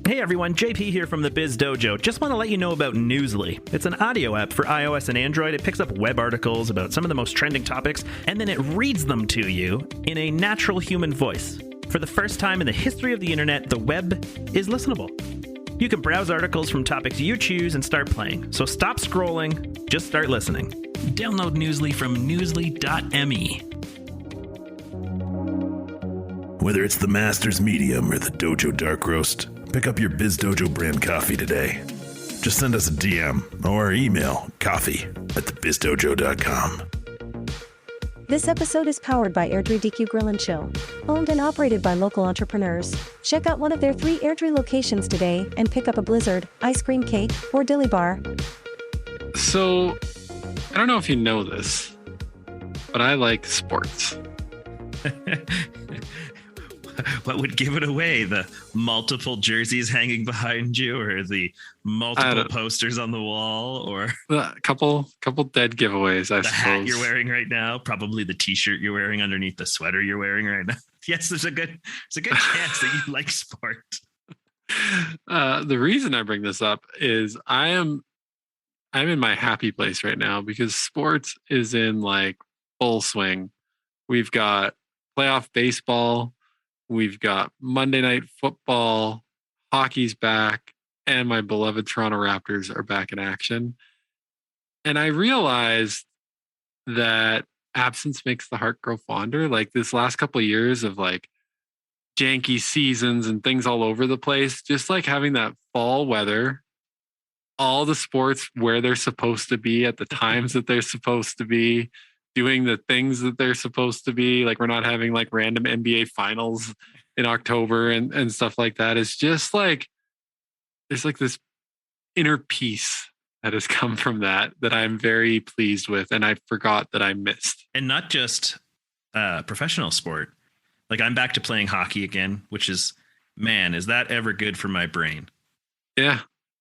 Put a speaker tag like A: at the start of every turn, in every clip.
A: Hey everyone, JP here from the Biz Dojo. Just want to let you know about Newsly. It's an audio app for iOS and Android. It picks up web articles about some of the most trending topics, and then it reads them to you in a natural human voice. For the first time in the history of the internet, the web is listenable. You can browse articles from topics you choose and start playing. So stop scrolling, just start listening. Download Newsly from newsly.me.
B: Whether it's the Master's Medium or the Dojo Dark Roast, pick up your Biz Dojo brand coffee today. Just send us a DM or email coffee@thebizdojo.com.
C: This episode is powered by Airdrie DQ Grill and Chill, owned and operated by local entrepreneurs. Check out one of their 3 Airdrie locations today and pick up a blizzard, ice cream cake, or dilly bar.
D: So, I don't know if you know this, but I like sports.
A: What would give it away? The multiple jerseys hanging behind you, or the multiple posters on the wall, or
D: a couple dead giveaways, I
A: the
D: suppose.
A: hat you're wearing right now, probably the t-shirt you're wearing underneath the sweater you're wearing right now. Yes, there's a good chance that you like sport.
D: The reason I bring this up is I'm in my happy place right now because sports is in like full swing. We've got playoff baseball. We've got Monday Night Football, hockey's back, and my beloved Toronto Raptors are back in action. And I realized that absence makes the heart grow fonder. Like this last couple of years of like janky seasons and things all over the place, just like having that fall weather, all the sports where they're supposed to be at the times that they're supposed to be, doing the things that they're supposed to be. Like we're not having like random NBA finals in October and stuff like that. It's just like, there's like this inner peace that has come from that I'm very pleased with. And I forgot that I missed.
A: And not just professional sport. Like I'm back to playing hockey again, which is, man, is that ever good for my brain?
D: Yeah.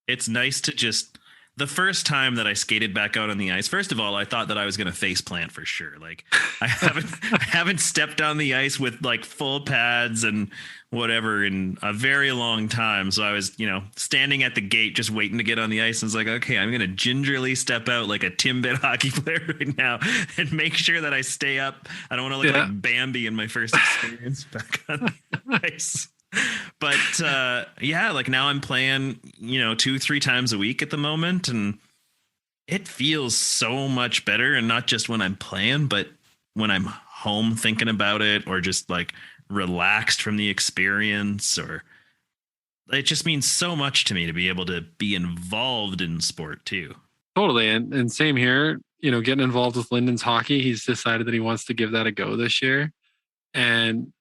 A: It's nice to just, the first time that I skated back out on the ice, first of all, I thought that I was going to face plant for sure. Like I haven't stepped on the ice with like full pads and whatever in a very long time. So I was, standing at the gate, just waiting to get on the ice. And it's like, okay, I'm going to gingerly step out like a Timbit hockey player right now and make sure that I stay up. I don't want to look like Bambi in my first experience back on the ice. But like now I'm playing 2-3 times a week at the moment, and it feels so much better. And not just when I'm playing, but when I'm home thinking about it, or just like relaxed from the experience, or it just means so much to me to be able to be involved in sport too.
D: Totally. And same here, getting involved with Lyndon's hockey. He's decided that he wants to give that a go this year. And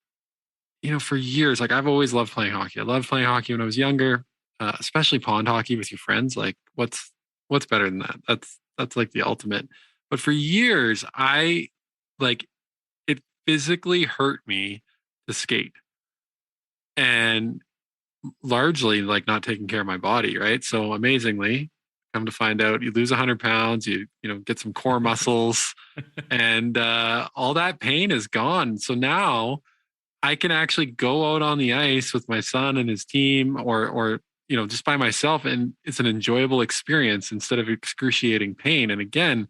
D: for years, like I've always loved playing hockey. I loved playing hockey when I was younger, especially pond hockey with your friends. Like what's better than that? That's like the ultimate. But for years, it physically hurt me to skate, and largely like not taking care of my body. Right. So amazingly, come to find out, you lose 100 pounds, you get some core muscles, and all that pain is gone. So now I can actually go out on the ice with my son and his team, or just by myself, and it's an enjoyable experience instead of excruciating pain. And again,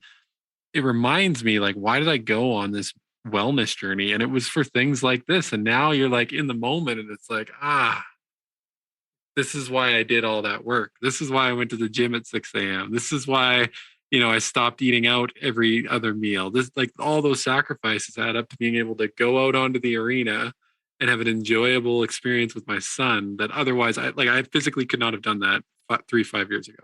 D: it reminds me, like, why did I go on this wellness journey? And it was for things like this. And now you're like in the moment, and it's like, this is why I did all that work. This is why I went to the gym at 6 a.m. This is why I stopped eating out every other meal. This, like, all those sacrifices add up to being able to go out onto the arena and have an enjoyable experience with my son that otherwise I physically could not have done that 3-5 years ago.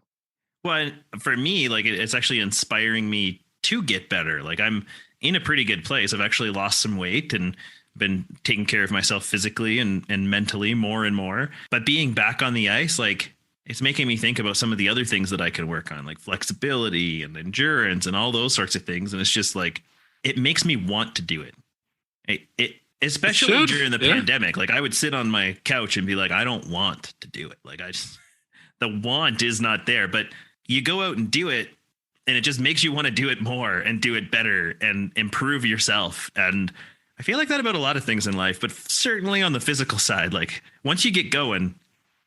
A: Well, for me, like it's actually inspiring me to get better. Like I'm in a pretty good place. I've actually lost some weight and been taking care of myself physically and mentally more and more. But being back on the ice, like it's making me think about some of the other things that I can work on, like flexibility and endurance and all those sorts of things. And it's just like, it makes me want to do it. Especially during the pandemic. Like I would sit on my couch and be like, I don't want to do it. Like the want is not there, but you go out and do it, and it just makes you want to do it more and do it better and improve yourself. And I feel like that about a lot of things in life, but certainly on the physical side, like once you get going,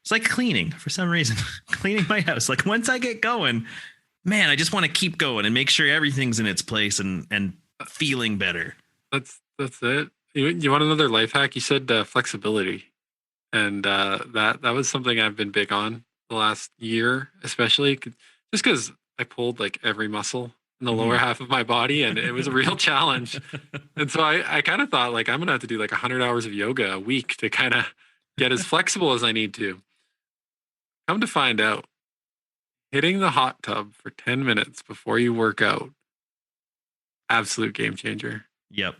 A: It's like cleaning for some reason. Cleaning my house. Like once I get going, man, I just want to keep going and make sure everything's in its place and feeling better.
D: That's it. You want another life hack? You said flexibility, and that was something I've been big on the last year, especially just because I pulled like every muscle in the lower half of my body, and it was a real challenge. And so I kind of thought like I'm gonna have to do like 100 hours of yoga a week to kind of get as flexible as I need to. Come to find out, hitting the hot tub for 10 minutes before you work out, absolute game changer.
A: Yep.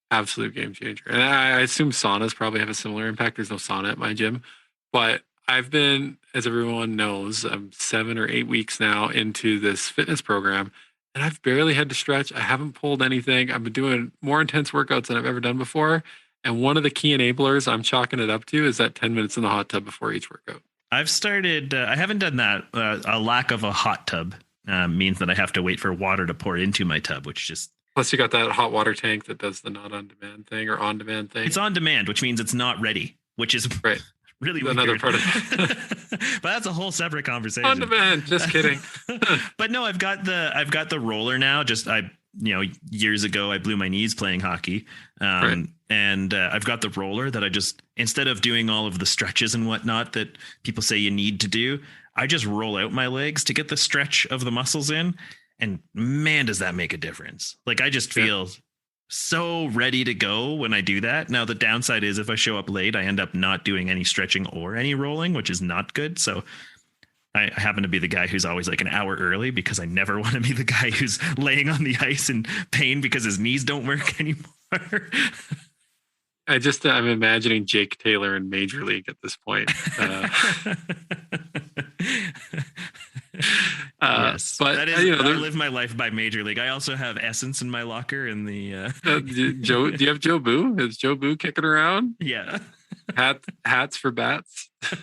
D: Absolute game changer. And I assume saunas probably have a similar impact. There's no sauna at my gym, but I've been, as everyone knows, I'm 7 or 8 weeks now into this fitness program, and I've barely had to stretch. I haven't pulled anything. I've been doing more intense workouts than I've ever done before. And one of the key enablers I'm chalking it up to is that 10 minutes in the hot tub before each workout.
A: I've started, I haven't done that. A lack of a hot tub means that I have to wait for water to pour into my tub, which just...
D: Plus you got that hot water tank that does the not on demand thing or on demand thing.
A: It's on demand, which means it's not ready, which is
D: right.
A: Really
D: another
A: weird.
D: part of
A: But that's a whole separate conversation.
D: On demand, just kidding.
A: But no, I've got the roller now. Years ago I blew my knees playing hockey.
D: Right.
A: And I've got the roller that I just, instead of doing all of the stretches and whatnot that people say you need to do, I just roll out my legs to get the stretch of the muscles in. And man, does that make a difference. Like I just feel so ready to go when I do that. Now, the downside is if I show up late, I end up not doing any stretching or any rolling, which is not good. So I happen to be the guy who's always like an hour early because I never want to be the guy who's laying on the ice in pain because his knees don't work anymore.
D: I'm imagining Jake Taylor in Major League at this point.
A: Yes,
D: but
A: that is, I live my life by Major League. I also have Essence in my locker in the
D: Joe. Do you have Joe Boo? Is Joe Boo kicking around?
A: Yeah.
D: Hats for bats.
A: So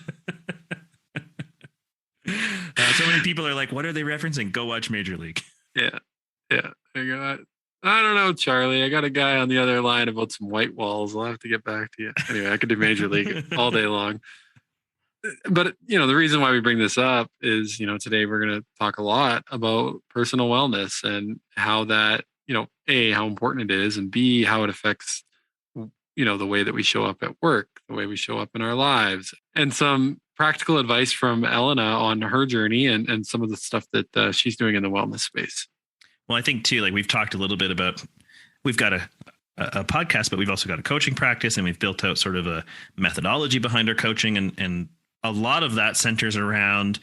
A: many people are like, what are they referencing? Go watch Major League.
D: Yeah. I don't know, Charlie. I got a guy on the other line about some white walls. I'll have to get back to you. Anyway, I could do Major League all day long. But, the reason why we bring this up is, today we're going to talk a lot about personal wellness and how that, A, how important it is, and B, how it affects, the way that we show up at work, the way we show up in our lives, and some practical advice from Elena on her journey and some of the stuff that she's doing in the wellness space.
A: Well, I think too, like we've talked a little bit about, we've got a podcast, but we've also got a coaching practice, and we've built out sort of a methodology behind our coaching. And a lot of that centers around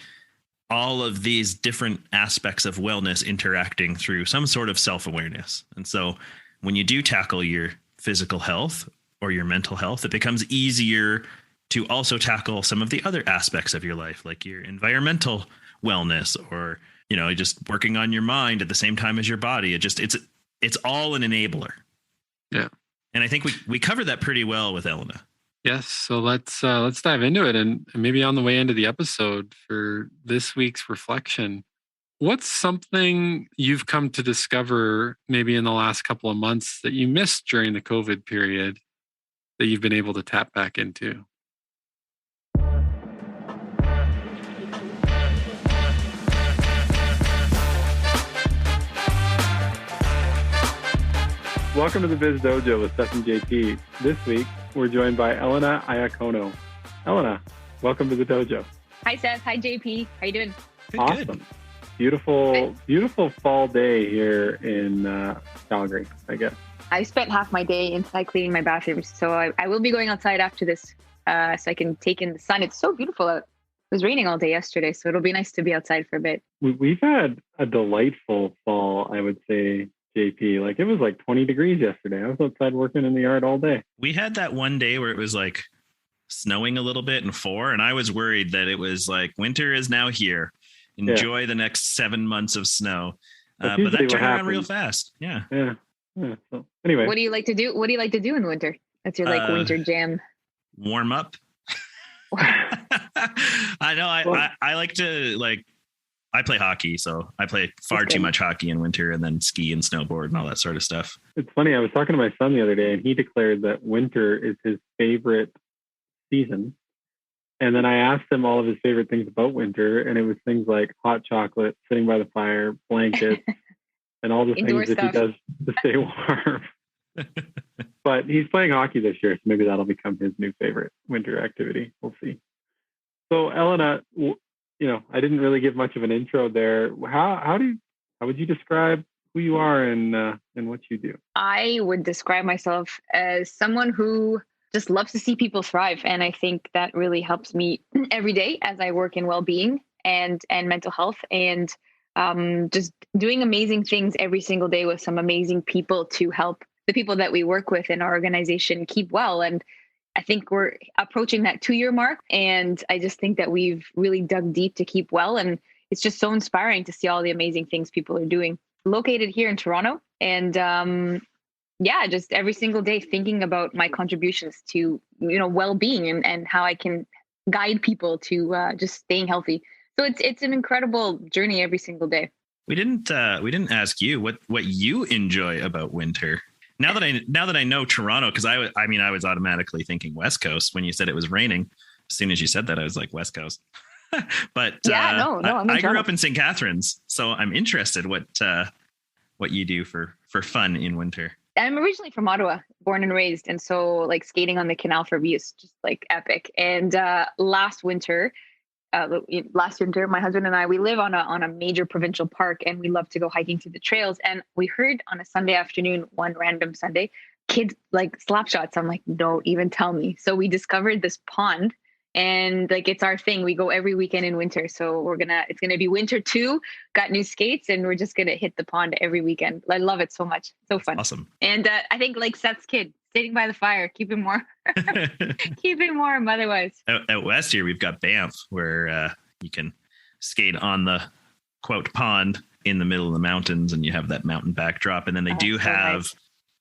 A: all of these different aspects of wellness interacting through some sort of self-awareness. And so when you do tackle your physical health or your mental health, it becomes easier to also tackle some of the other aspects of your life, like your environmental wellness or, just working on your mind at the same time as your body. It's all an enabler.
D: Yeah.
A: And I think we covered that pretty well with Elena.
D: Yes. So let's dive into it. And maybe on the way into the episode for this week's reflection, what's something you've come to discover maybe in the last couple of months that you missed during the COVID period that you've been able to tap back into? Welcome to the Biz Dojo with Seth and JP. This week, we're joined by Elena Iacono. Elena, welcome to the dojo.
E: Hi, Seth. Hi, JP. How you doing?
D: Awesome.
A: Good.
D: Beautiful fall day here in Calgary, I guess.
E: I spent half my day inside cleaning my bathrooms, so I will be going outside after this so I can take in the sun. It's so beautiful out. It was raining all day yesterday, so it'll be nice to be outside for a bit.
D: We've had a delightful fall, I would say, JP. Like it was like 20 degrees yesterday. I was outside working in the yard all day.
A: We had that one day where it was like snowing a little bit and 4, and I was worried that it was like winter is now here. Enjoy the next 7 months of snow. But that turned around real fast. Yeah.
D: So anyway,
E: what do you like to do? What do you like to do in winter? That's your winter jam.
A: Warm up. I know. I like to I play hockey, so I play far too much hockey in winter, and then ski and snowboard and all that sort of stuff.
D: It's funny. I was talking to my son the other day, and he declared that winter is his favorite season. And then I asked him all of his favorite things about winter, and it was things like hot chocolate, sitting by the fire, blankets, and all the
E: Indoor
D: things that he
E: stuff.
D: does to stay warm. But he's playing hockey this year, so maybe that'll become his new favorite winter activity. We'll see. So, Elena, I didn't really give much of an intro there. How would you describe who you are and what you do?
E: I would describe myself as someone who just loves to see people thrive, and I think that really helps me every day as I work in well-being and mental health, and just doing amazing things every single day with some amazing people to help the people that we work with in our organization keep well. And I think we're approaching that 2-year mark, and I just think that we've really dug deep to keep well, and it's just so inspiring to see all the amazing things people are doing. Located here in Toronto, and just every single day thinking about my contributions to well-being and how I can guide people to just staying healthy. So it's an incredible journey every single day.
A: We didn't ask you what you enjoy about winter. Now that I know Toronto, because I was automatically thinking West Coast when you said it was raining. As soon as you said that, I was like West Coast. But I grew up in St. Catharines, so I'm interested what you do for fun in winter.
E: I'm originally from Ottawa, born and raised, and so like skating on the canal for me is just like epic. And last winter, my husband and I, we live on a major provincial park, and we love to go hiking through the trails. And we heard on a Sunday afternoon, one random Sunday, kids like slap shots. I'm like, don't even tell me. So we discovered this pond, and like it's our thing. We go every weekend in winter. So it's gonna be winter 2. Got new skates, and we're just gonna hit the pond every weekend. I love it so much. So fun.
A: Awesome.
E: And I think like Seth's kid, sitting by the fire, keeping warm, keeping warm. Otherwise,
A: out west here, we've got Banff, where you can skate on the quote pond in the middle of the mountains, and you have that mountain backdrop. And then they do have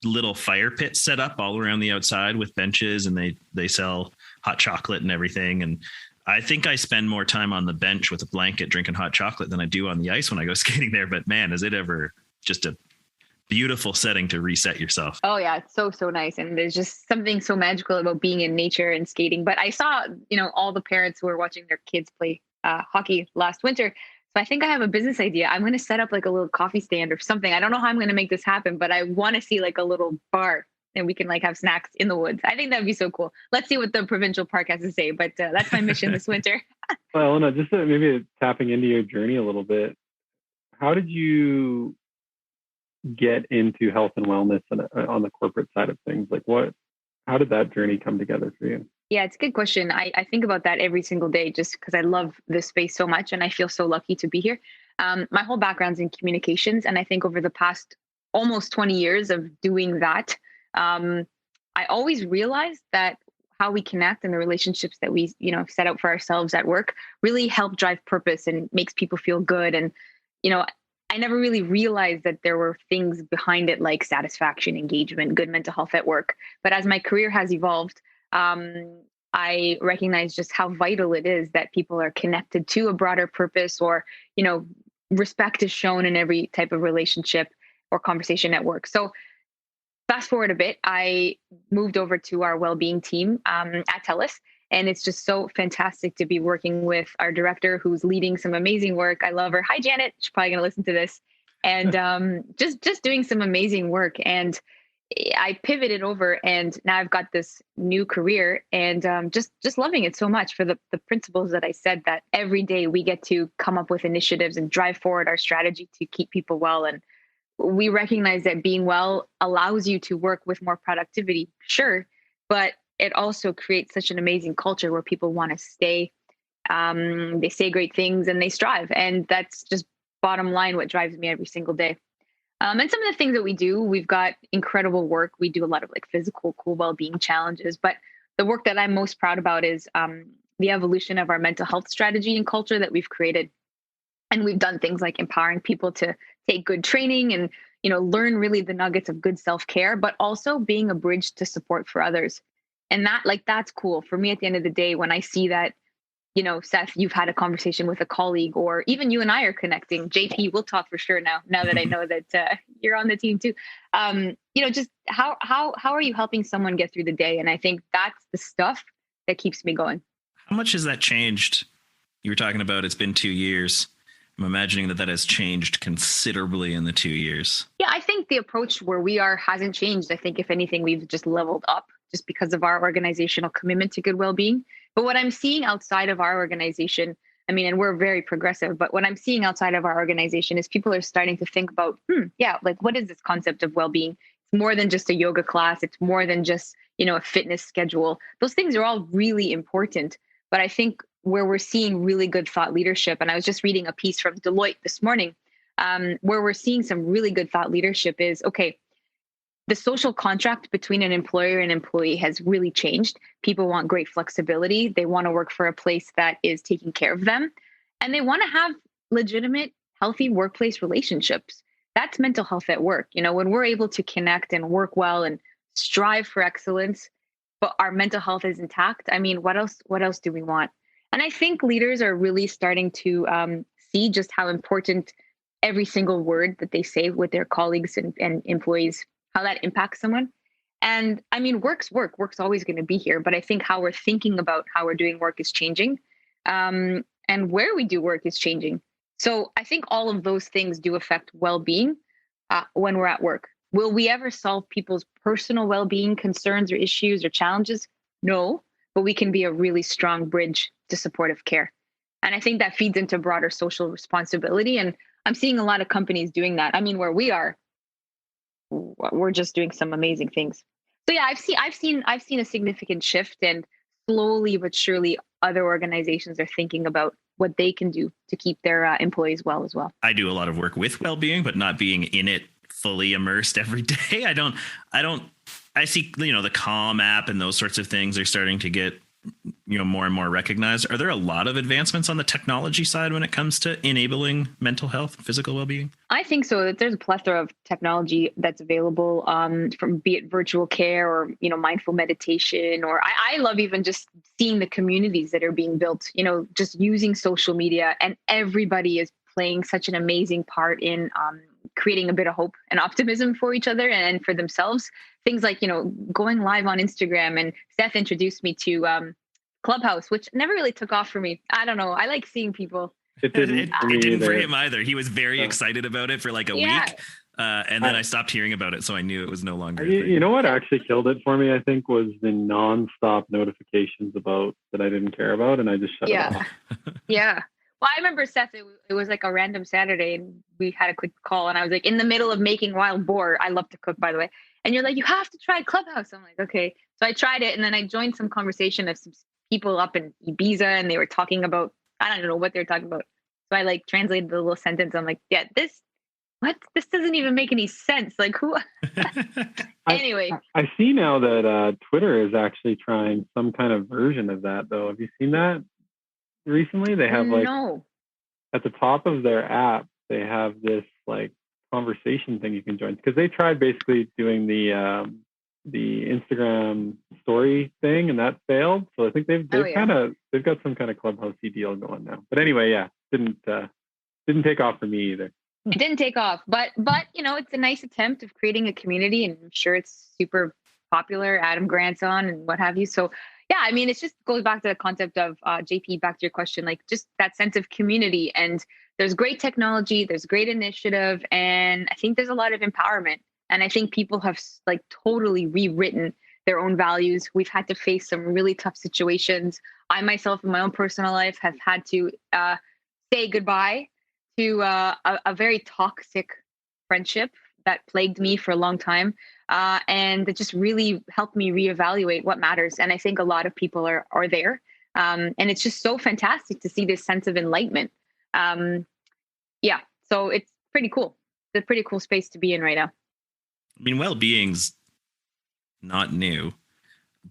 A: little fire pits set up all around the outside with benches, and they sell hot chocolate and everything. And I think I spend more time on the bench with a blanket drinking hot chocolate than I do on the ice when I go skating there. But man, is it ever just a beautiful setting to reset yourself.
E: Oh yeah, it's so nice. And there's just something so magical about being in nature and skating. But I saw, all the parents who were watching their kids play hockey last winter. So I think I have a business idea. I'm going to set up like a little coffee stand or something. I don't know how I'm going to make this happen, but I want to see like a little bar and we can like have snacks in the woods. I think that'd be so cool. Let's see what the provincial park has to say, but that's my mission this winter.
D: Well, Elena, just maybe tapping into your journey a little bit. How did you get into health and wellness on the corporate side of things? Like how did that journey come together for you?
E: Yeah, it's a good question. I think about that every single day just because I love this space so much and I feel so lucky to be here. My whole background's in communications. And I think over the past almost 20 years of doing that, I always realized that how we connect and the relationships that we, set out for ourselves at work really help drive purpose and makes people feel good. And, I never really realized that there were things behind it like satisfaction, engagement, good mental health at work. But as my career has evolved, I recognize just how vital it is that people are connected to a broader purpose or, respect is shown in every type of relationship or conversation at work. So fast forward a bit, I moved over to our well-being team at TELUS. And it's just so fantastic to be working with our director who's leading some amazing work. I love her. Hi, Janet. She's probably going to listen to this. And just doing some amazing work. And I pivoted over and now I've got this new career and just loving it so much for the principles that I said, that every day we get to come up with initiatives and drive forward our strategy to keep people well. And we recognize that being well allows you to work with more productivity, sure, but it also creates such an amazing culture where people want to stay. They say great things and they strive. And that's just bottom line what drives me every single day. And some of the things that we do, we've got incredible work. We do a lot of like physical, cool well-being challenges. But the work that I'm most proud about is the evolution of our mental health strategy and culture that we've created. And we've done things like empowering people to take good training and, learn really the nuggets of good self-care, but also being a bridge to support for others. And that's cool for me at the end of the day, when I see that, Seth, you've had a conversation with a colleague, or even you and I are connecting. JP, we'll talk for sure now that I know that you're on the team too. Just how are you helping someone get through the day? And I think that's the stuff that keeps me going.
A: How much has that changed? You were talking about it's been 2 years. I'm imagining that has changed considerably in the 2 years.
E: Yeah, I think the approach where we are hasn't changed. I think if anything, we've just leveled up just because of our organizational commitment to good well-being. But what I'm seeing outside of our organization, I mean, and we're very progressive, but what I'm seeing outside of our organization is people are starting to think about, like, what is this concept of well-being? It's more than just a yoga class. It's more than just, a fitness schedule. Those things are all really important. But I think where we're seeing really good thought leadership, and I was just reading a piece from Deloitte this morning, where we're seeing some really good thought leadership is, okay, the social contract between an employer and employee has really changed. People want great flexibility. They want to work for a place that is taking care of them. And they want to have legitimate, healthy workplace relationships. That's mental health at work. When we're able to connect and work well and strive for excellence, but our mental health is intact, I mean, what else do we want? And I think leaders are really starting to see just how important every single word that they say with their colleagues and employees, how that impacts someone. And I mean, work's always going to be here, but I think how we're thinking about how we're doing work is changing, and where we do work is changing. So I think all of those things do affect well-being when we're at work. Will we ever solve people's personal well-being concerns or issues or challenges? No, but we can be a really strong bridge to supportive care. And I think that feeds into broader social responsibility. And I'm seeing a lot of companies doing that. I mean, where we are, we're just doing some amazing things. So yeah, I've seen a significant shift, and slowly but surely other organizations are thinking about what they can do to keep their employees well as well.
A: I do a lot of work with well-being, but not being in it fully immersed every day. I see, the Calm app and those sorts of things are starting to get, more and more recognized. Are there a lot of advancements on the technology side when it comes to enabling mental health, physical well-being? I
E: think so. There's a plethora of technology that's available, from be it virtual care or, mindful meditation, or I love even just seeing the communities that are being built, just using social media, and everybody is playing such an amazing part in creating a bit of hope and optimism for each other and for themselves. Things like, going live on Instagram, and Seth introduced me to Clubhouse, which never really took off for me. I don't know. I like seeing people.
D: It didn't
A: for him either. He was very excited about it for like a week. And then I stopped hearing about it. So I knew it was no longer.
D: You know what actually killed it for me, I think, was the nonstop notifications about that I didn't care about. And I just shut it off.
E: Yeah. Well, I remember, Seth, it was like a random Saturday, and we had a quick call, and I was like in the middle of making wild boar. I love to cook, by the way. And you're like, you have to try Clubhouse. I'm like, okay. So I tried it, and then I joined some conversation of some people up in Ibiza, and they were talking about, I don't know what they're talking about. So I like translated the little sentence. I'm like, yeah, this doesn't even make any sense. Like, who? Anyway.
D: I see now that Twitter is actually trying some kind of version of that, though. Have you seen that recently? They have at the top of their app, they have this like conversation thing you can join, because they tried basically doing the Instagram story thing, and that failed. So I think they've got some kind of Clubhouse-y deal going now. But anyway, yeah, didn't take off for me either.
E: It didn't take off, but it's a nice attempt of creating a community, and I'm sure it's super popular. Adam Grant's on and what have you. So yeah, I mean, it just goes back to the concept of JP, back to your question, like just that sense of community. And there's great technology, there's great initiative, and I think there's a lot of empowerment. And I think people have like totally rewritten their own values. We've had to face some really tough situations. I myself, in my own personal life, have had to say goodbye to a very toxic friendship that plagued me for a long time. And it just really helped me reevaluate what matters. And I think a lot of people are there. And it's just so fantastic to see this sense of enlightenment. So it's pretty cool. It's a pretty cool space to be in right now.
A: I mean, well-being's not new,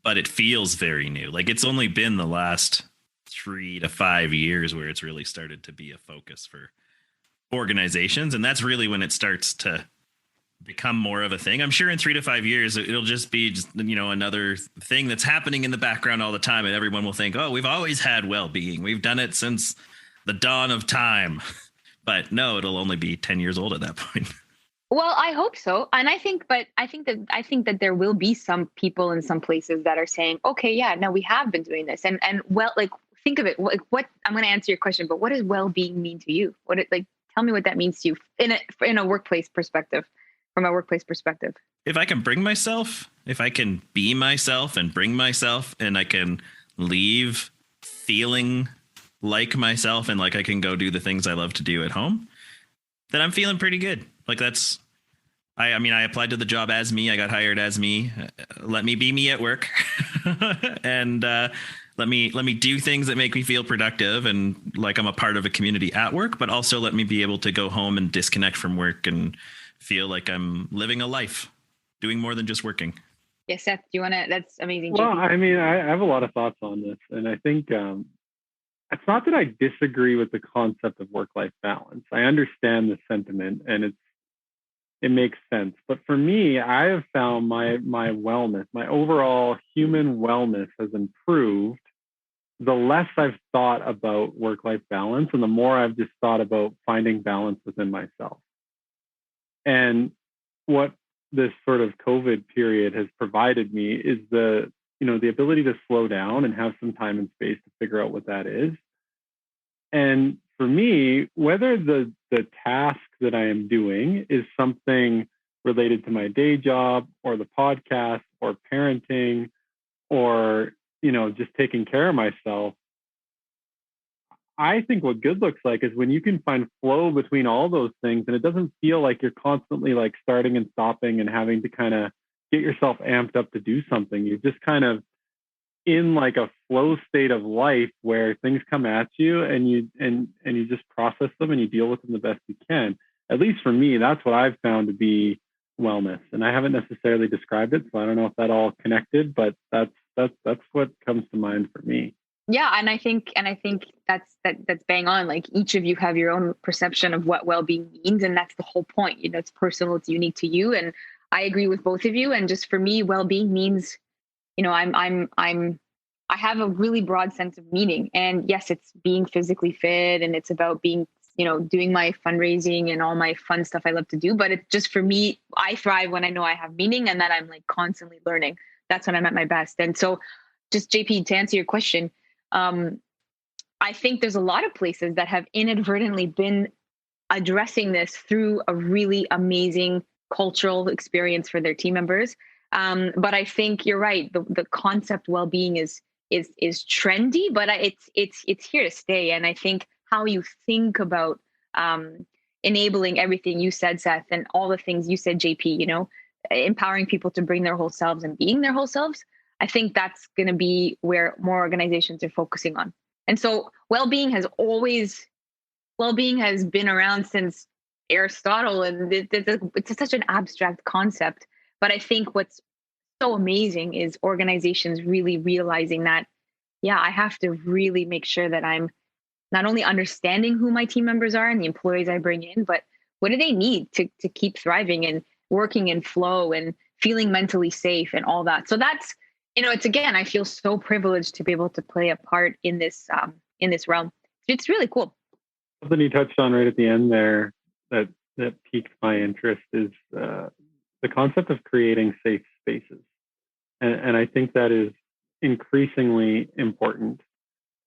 A: but it feels very new. Like it's only been the last 3 to 5 years where it's really started to be a focus for organizations. And that's really when it starts to become more of a thing. I'm sure in 3 to 5 years, it'll just be another thing that's happening in the background all the time. And everyone will think, oh, we've always had well-being. We've done it since the dawn of time. But no, it'll only be 10 years old at that point.
E: Well, I hope so. And I think that there will be some people in some places that are saying, okay, yeah, no, we have been doing this. And well, like think of it. What I'm going to answer your question, but what does well-being mean to you? Tell me what that means to you in a workplace perspective, from a workplace perspective.
A: If I can bring myself, if I can be myself and bring myself, and I can leave feeling like myself and like I can go do the things I love to do at home, then I'm feeling pretty good. Like that's, I mean, I applied to the job as me. I got hired as me. Let me be me at work, and let me do things that make me feel productive and like I'm a part of a community at work. But also let me be able to go home and disconnect from work and feel like I'm living a life, doing more than just working.
E: Yeah, Seth, do you want to? That's amazing.
D: Well,
E: JP.
D: I mean, I have a lot of thoughts on this, and I think it's not that I disagree with the concept of work-life balance. I understand the sentiment, and it makes sense. But for me, I have found my wellness, my overall human wellness has improved the less I've thought about work-life balance and the more I've just thought about finding balance within myself. And what this sort of COVID period has provided me is the ability to slow down and have some time and space to figure out what that is. And for me, whether the task that I am doing is something related to my day job or the podcast or parenting or, just taking care of myself, I think what good looks like is when you can find flow between all those things and it doesn't feel like you're constantly like starting and stopping and having to kind of get yourself amped up to do something. You're just kind of in like a flow state of life where things come at you and you just process them and you deal with them the best you can. At least for me, that's what I've found to be wellness. And I haven't necessarily described it, so I don't know if that all connected, but that's what comes to mind for me.
E: Yeah, and I think that's bang on. Like each of you have your own perception of what well-being means, and that's the whole point. It's personal, it's unique to you, and I agree with both of you. And just for me, well-being means, I have a really broad sense of meaning. And yes, it's being physically fit, and it's about being, doing my fundraising and all my fun stuff I love to do. But it's just for me, I thrive when I know I have meaning and that I'm like constantly learning. That's when I'm at my best. And so, just JP, to answer your question. I think there's a lot of places that have inadvertently been addressing this through a really amazing cultural experience for their team members. But I think you're right. The concept well-being is trendy, but it's here to stay. And I think how you think about enabling everything you said, Seth, and all the things you said, JP, empowering people to bring their whole selves and being their whole selves. I think that's going to be where more organizations are focusing on. And so well-being has been around since Aristotle, and it's such an abstract concept. But I think what's so amazing is organizations really realizing that, yeah, I have to really make sure that I'm not only understanding who my team members are and the employees I bring in, but what do they need to keep thriving and working in flow and feeling mentally safe and all that. So that's, it's again, I feel so privileged to be able to play a part in this realm. It's really cool.
D: Something you touched on right at the end there that piqued my interest is the concept of creating safe spaces. And I think that is increasingly important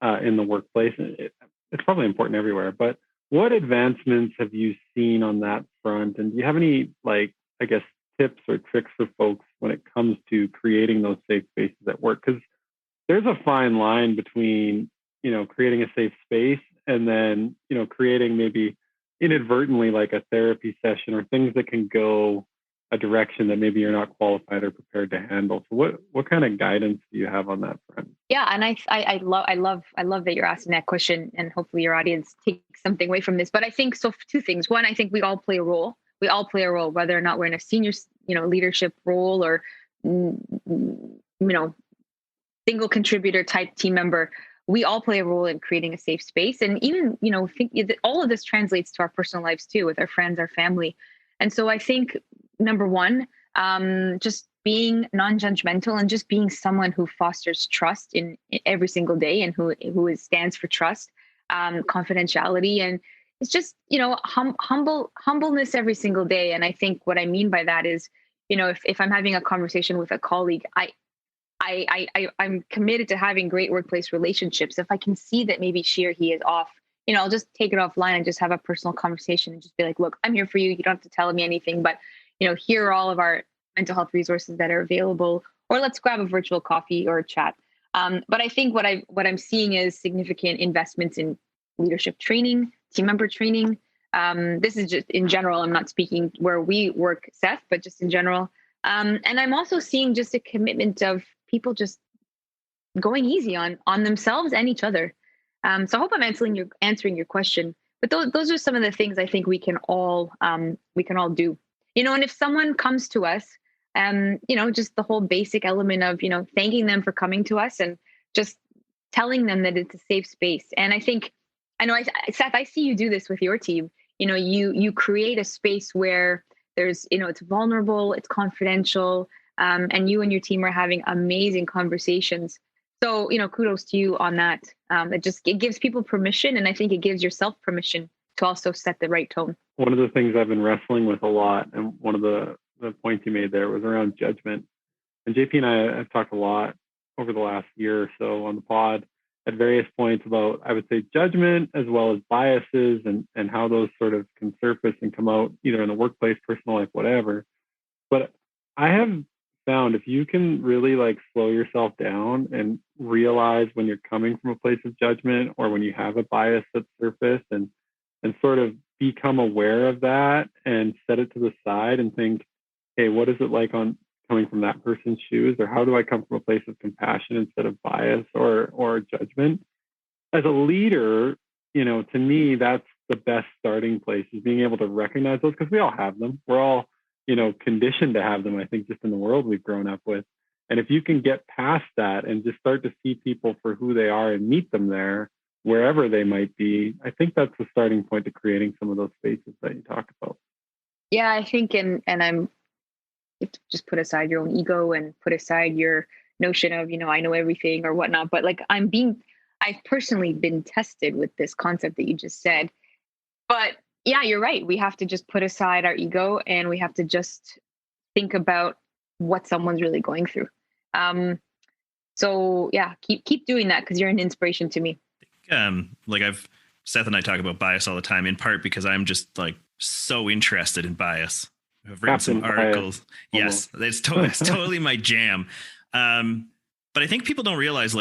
D: in the workplace. It's probably important everywhere, but what advancements have you seen on that front? And do you have any, tips or tricks for folks when it comes to creating those safe spaces at work? Because there's a fine line between, creating a safe space and then, creating maybe inadvertently like a therapy session or things that can go a direction that maybe you're not qualified or prepared to handle. So what kind of guidance do you have on that front?
E: Yeah, and I love that you're asking that question, and hopefully your audience takes something away from this. But I think so. Two things. One, I think we all play a role. We all play a role, whether or not we're in a senior, leadership role or, single contributor type team member. We all play a role in creating a safe space. And even, all of this translates to our personal lives too, with our friends, our family. And so I think, number one, just being non-judgmental and just being someone who fosters trust in every single day and who stands for trust, confidentiality, and it's just, humbleness every single day. And I think what I mean by that is, if I'm having a conversation with a colleague, I'm committed to having great workplace relationships. If I can see that maybe she or he is off, I'll just take it offline and just have a personal conversation and just be like, look, I'm here for you. You don't have to tell me anything, but here are all of our mental health resources that are available, or let's grab a virtual coffee or a chat. But I think what I'm seeing is significant investments in leadership training, team member training. This is just in general. I'm not speaking where we work, Seth, but just in general. And I'm also seeing just a commitment of people just going easy on themselves and each other. So I hope I'm answering your question. But those are some of the things I think we can all do. And if someone comes to us, just the whole basic element of thanking them for coming to us and just telling them that it's a safe space. And I know Seth, I see you do this with your team. You create a space where there's it's vulnerable, it's confidential, and you and your team are having amazing conversations. So kudos to you on that. It gives people permission, and I think it gives yourself permission to also set the right tone.
D: One of the things I've been wrestling with a lot, and one of the points you made there was around judgment. And JP and I have talked a lot over the last year or so on the pod at various points about, I would say, judgment as well as biases and how those sort of can surface and come out either in the workplace, personal life, whatever. But I have found if you can really slow yourself down and realize when you're coming from a place of judgment or when you have a bias that's surfaced and sort of become aware of that and set it to the side and think, hey, what is it like on coming from that person's shoes? Or how do I come from a place of compassion instead of bias or judgment? As a leader, to me, that's the best starting place, is being able to recognize those, because we all have them. We're all, conditioned to have them, I think, just in the world we've grown up with. And if you can get past that and just start to see people for who they are and meet them there, wherever they might be, I think that's the starting point to creating some of those spaces that you talk about.
E: Yeah, I think, and I'm, just put aside your own ego and put aside your notion of, I know everything or whatnot, but I've personally been tested with this concept that you just said. But yeah, you're right. We have to just put aside our ego and we have to just think about what someone's really going through. So yeah, keep doing that, because you're an inspiration to me.
A: Seth and I talk about bias all the time, in part because I'm just so interested in bias. I've written some articles. Yes, it's totally my jam. But I think people don't realize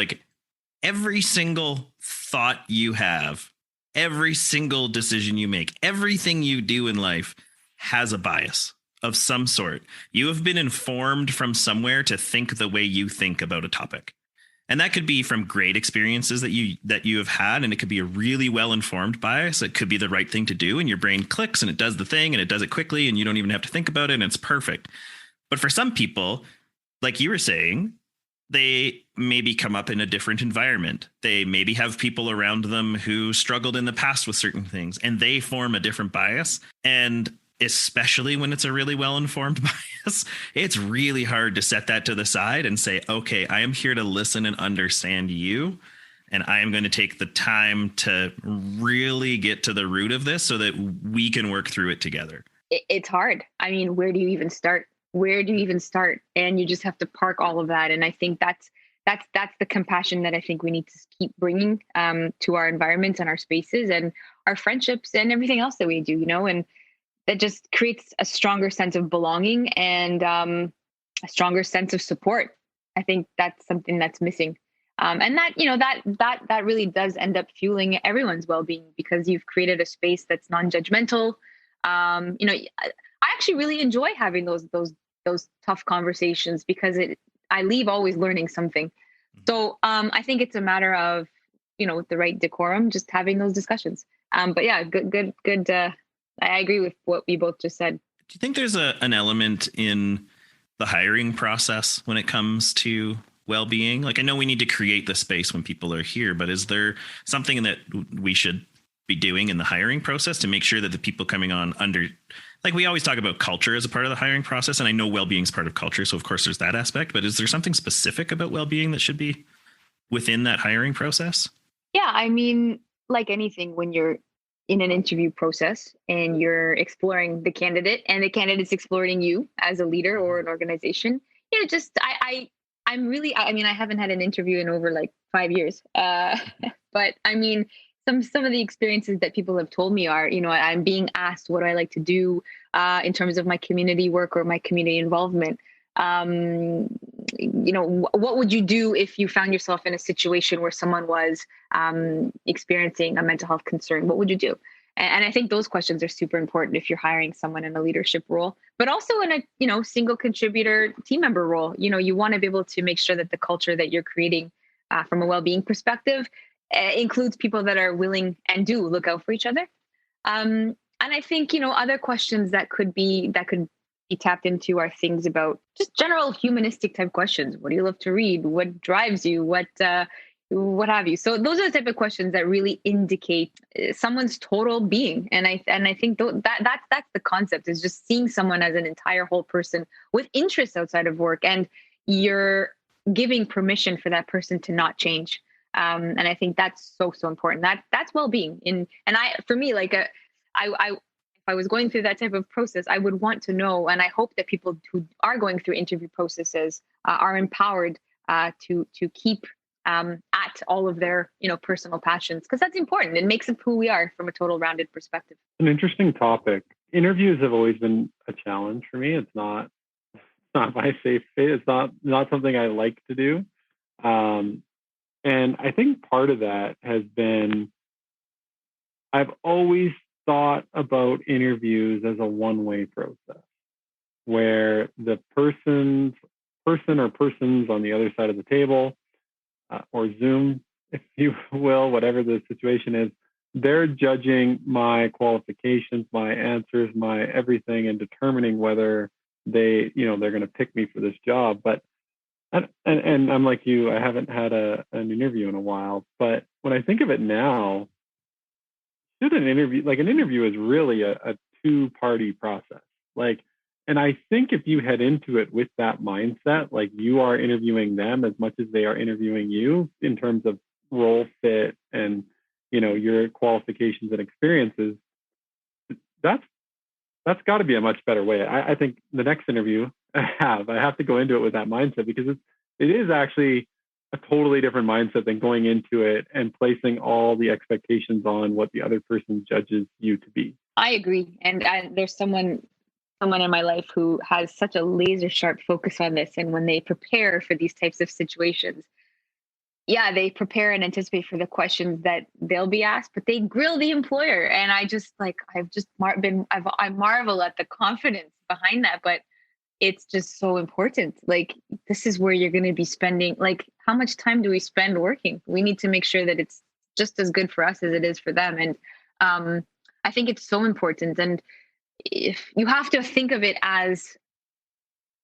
A: every single thought you have, every single decision you make, everything you do in life has a bias of some sort. You have been informed from somewhere to think the way you think about a topic. And that could be from great experiences that you have had, and it could be a really well-informed bias. It could be the right thing to do, and your brain clicks and it does the thing and it does it quickly and you don't even have to think about it and it's perfect. But for some people, like you were saying, they maybe come up in a different environment. They maybe have people around them who struggled in the past with certain things, and they form a different bias. And especially when it's a really well-informed bias, it's really hard to set that to the side and say, okay, I am here to listen and understand you. And I am going to take the time to really get to the root of this so that we can work through it together.
E: It's hard. I mean, where do you even start? And you just have to park all of that. And I think that's the compassion that I think we need to keep bringing to our environments and our spaces and our friendships and everything else that we do, and that just creates a stronger sense of belonging and a stronger sense of support. I think that's something that's missing. And that really does end up fueling everyone's well-being, because you've created a space that's non-judgmental. I actually really enjoy having those tough conversations, because I leave always learning something. So I think it's a matter of, with the right decorum, just having those discussions. But yeah, good. I agree with what we both just said.
A: Do you think there's an element in the hiring process when it comes to well-being? I know we need to create the space when people are here, but is there something that we should be doing in the hiring process to make sure that the people coming on we always talk about culture as a part of the hiring process, and I know well-being is part of culture, so of course there's that aspect, but is there something specific about well-being that should be within that hiring process?
E: Yeah, I mean, like anything, when you're in an interview process and you're exploring the candidate and the candidate's exploring you as a leader or an organization, I I mean, I haven't had an interview in over like 5 years. But I mean, some of the experiences that people have told me are, I'm being asked what do I like to do in terms of my community work or my community involvement. What would you do if you found yourself in a situation where someone was experiencing a mental health concern? What would you do? And I think those questions are super important if you're hiring someone in a leadership role, but also in a, single contributor team member role. You want to be able to make sure that the culture that you're creating from a well-being perspective includes people that are willing and do look out for each other. And I think, other questions that could be tapped into are things about just general humanistic type questions. What do you love to read? What drives you? What have you? So those are the type of questions that really indicate someone's total being. And I think that's the concept, is just seeing someone as an entire whole person with interests outside of work, and you're giving permission for that person to not change. And I think that's so important. That's well-being. For me, like if I was going through that type of process, I would want to know, and I hope that people who are going through interview processes are empowered to keep at all of their personal passions, because that's important. It makes up who we are from a total rounded perspective.
D: An interesting topic. Interviews have always been a challenge for me. It's not my safe fit. It's not something I like to do. And I think part of that has been, I've always thought about interviews as a one-way process, where the person or persons on the other side of the table, or Zoom, if you will, whatever the situation is, they're judging my qualifications, my answers, my everything, and determining whether they're going to pick me for this job. But and I'm like you, I haven't had an interview in a while. But when I think of it now, an interview is really a two-party process. And I think if you head into it with that mindset, like you are interviewing them as much as they are interviewing you in terms of role fit and, your qualifications and experiences, that's got to be a much better way. I think the next interview I have to go into it with that mindset, because it is actually a totally different mindset than going into it and placing all the expectations on what the other person judges you to be.
E: I agree. And there's someone in my life who has such a laser sharp focus on this. And when they prepare for these types of situations, they prepare and anticipate for the questions that they'll be asked, but they grill the employer. And I marvel at the confidence behind that, but it's just so important. Like, this is where you're going to be spending, like, how much time do we spend working? We need to make sure that it's just as good for us as it is for them. And I think it's so important. And if you have to think of it as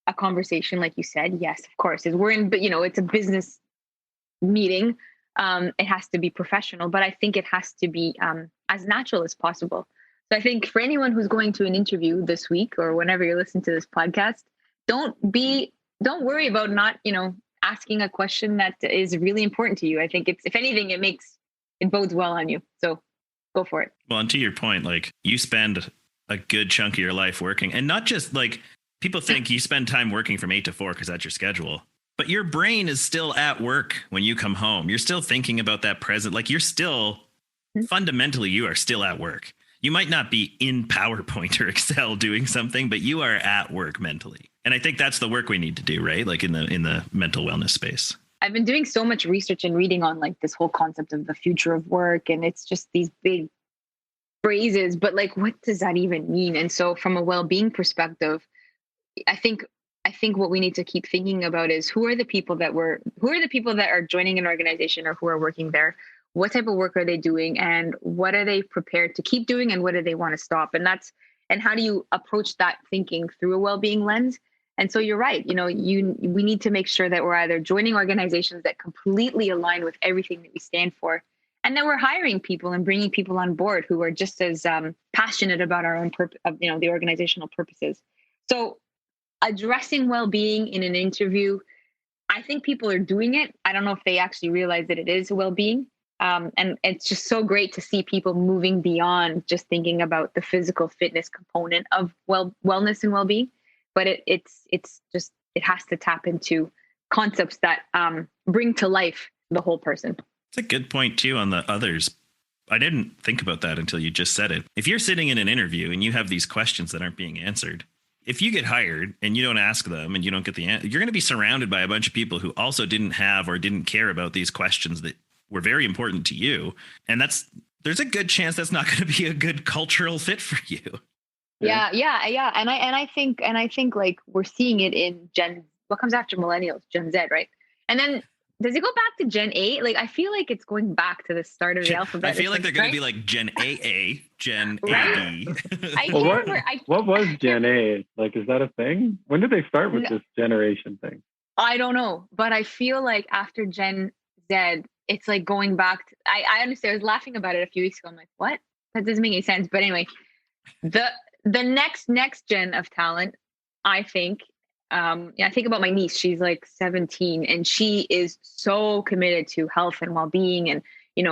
E: a conversation, like you said, yes, of course, it's a business meeting. It has to be professional, but I think it has to be as natural as possible. So I think for anyone who's going to an interview this week or whenever you're listening to this podcast, don't worry about not, asking a question that is really important to you. I think if anything, it bodes well on you. So go for it.
A: Well, and to your point, like, you spend a good chunk of your life working, and not just like, people think you spend time working from 8 to 4 because that's your schedule, but your brain is still at work when you come home. You're still thinking about that present. Like, you're still fundamentally, you are still at work. You might not be in PowerPoint or Excel doing something, but you are at work mentally. And I think that's the work we need to do, right? Like in the mental wellness space.
E: I've been doing so much research and reading on like this whole concept of the future of work. And it's just these big phrases, but like, what does that even mean? And so from a well-being perspective, I think what we need to keep thinking about is who are the people that are joining an organization or who are working there? What type of work are they doing, and what are they prepared to keep doing, and what do they want to stop? And how do you approach that thinking through a well-being lens? And so you're right. We need to make sure that we're either joining organizations that completely align with everything that we stand for, and that we're hiring people and bringing people on board who are just as passionate about our own the organizational purposes. So addressing well-being in an interview, I think people are doing it. I don't know if they actually realize that it is well-being. And it's just so great to see people moving beyond just thinking about the physical fitness component of wellness and well-being, but it has to tap into concepts that bring to life the whole person.
A: It's a good point too on the others. I didn't think about that until you just said it. If you're sitting in an interview and you have these questions that aren't being answered, if you get hired and you don't ask them and you don't get the answer, you're going to be surrounded by a bunch of people who also didn't have or didn't care about these questions that were very important to you. And there's a good chance that's not going to be a good cultural fit for you.
E: Yeah. And I think like we're seeing it in what comes after millennials, Gen Z, right? And then does it go back to Gen 8? Like, I feel like it's going back to the start of the alphabet.
A: I feel like they're going to be like Gen AA, Gen
E: right?
A: AD.
D: What was Gen A? Like, is that a thing? When did they start with this generation thing?
E: I don't know. But I feel like after Gen Z, it's like going back. I understand. I was laughing about it a few weeks ago. I'm like, what? That doesn't make any sense. But anyway, the next gen of talent, I think, I think about my niece. She's like 17 and she is so committed to health and well-being and,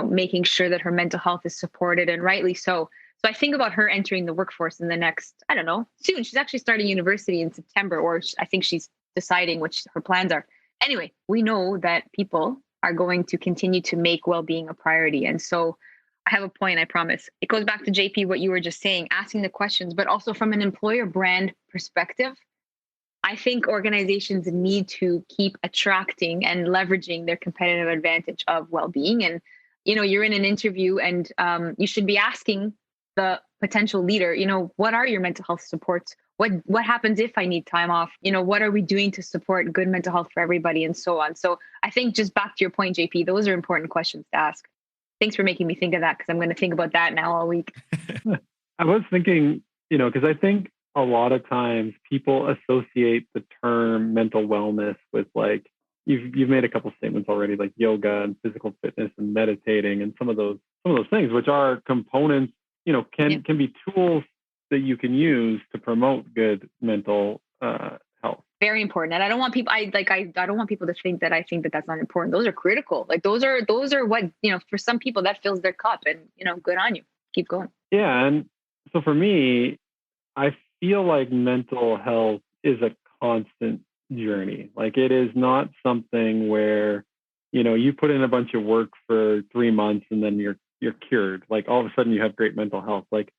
E: making sure that her mental health is supported, and rightly so. So I think about her entering the workforce in the next, I don't know, soon. She's actually starting university in September, or I think she's deciding which her plans are. Anyway, we know that people are going to continue to make well-being a priority. And so I have a point, I promise. It goes back to JP, what you were just saying, asking the questions, but also from an employer brand perspective. I think organizations need to keep attracting and leveraging their competitive advantage of well-being. And, you're in an interview and you should be asking the potential leader, what are your mental health supports? What happens if I need time off? What are we doing to support good mental health for everybody, and so on. So I think, just back to your point, JP, those are important questions to ask. Thanks for making me think of that, because I'm going to think about that now all week.
D: I was thinking, because I think a lot of times people associate the term mental wellness with, like, you've made a couple statements already, like yoga and physical fitness and meditating and some of those things, which are components, can be tools that you can use to promote good mental health.
E: Very important. And I don't want people, I don't want people to think that I think that that's not important. Those are critical. Like those are what, for some people that fills their cup, and, good on you. Keep going.
D: Yeah. And so for me, I feel like mental health is a constant journey. Like, it is not something where, you put in a bunch of work for 3 months and then you're cured. Like, all of a sudden you have great mental health. Like,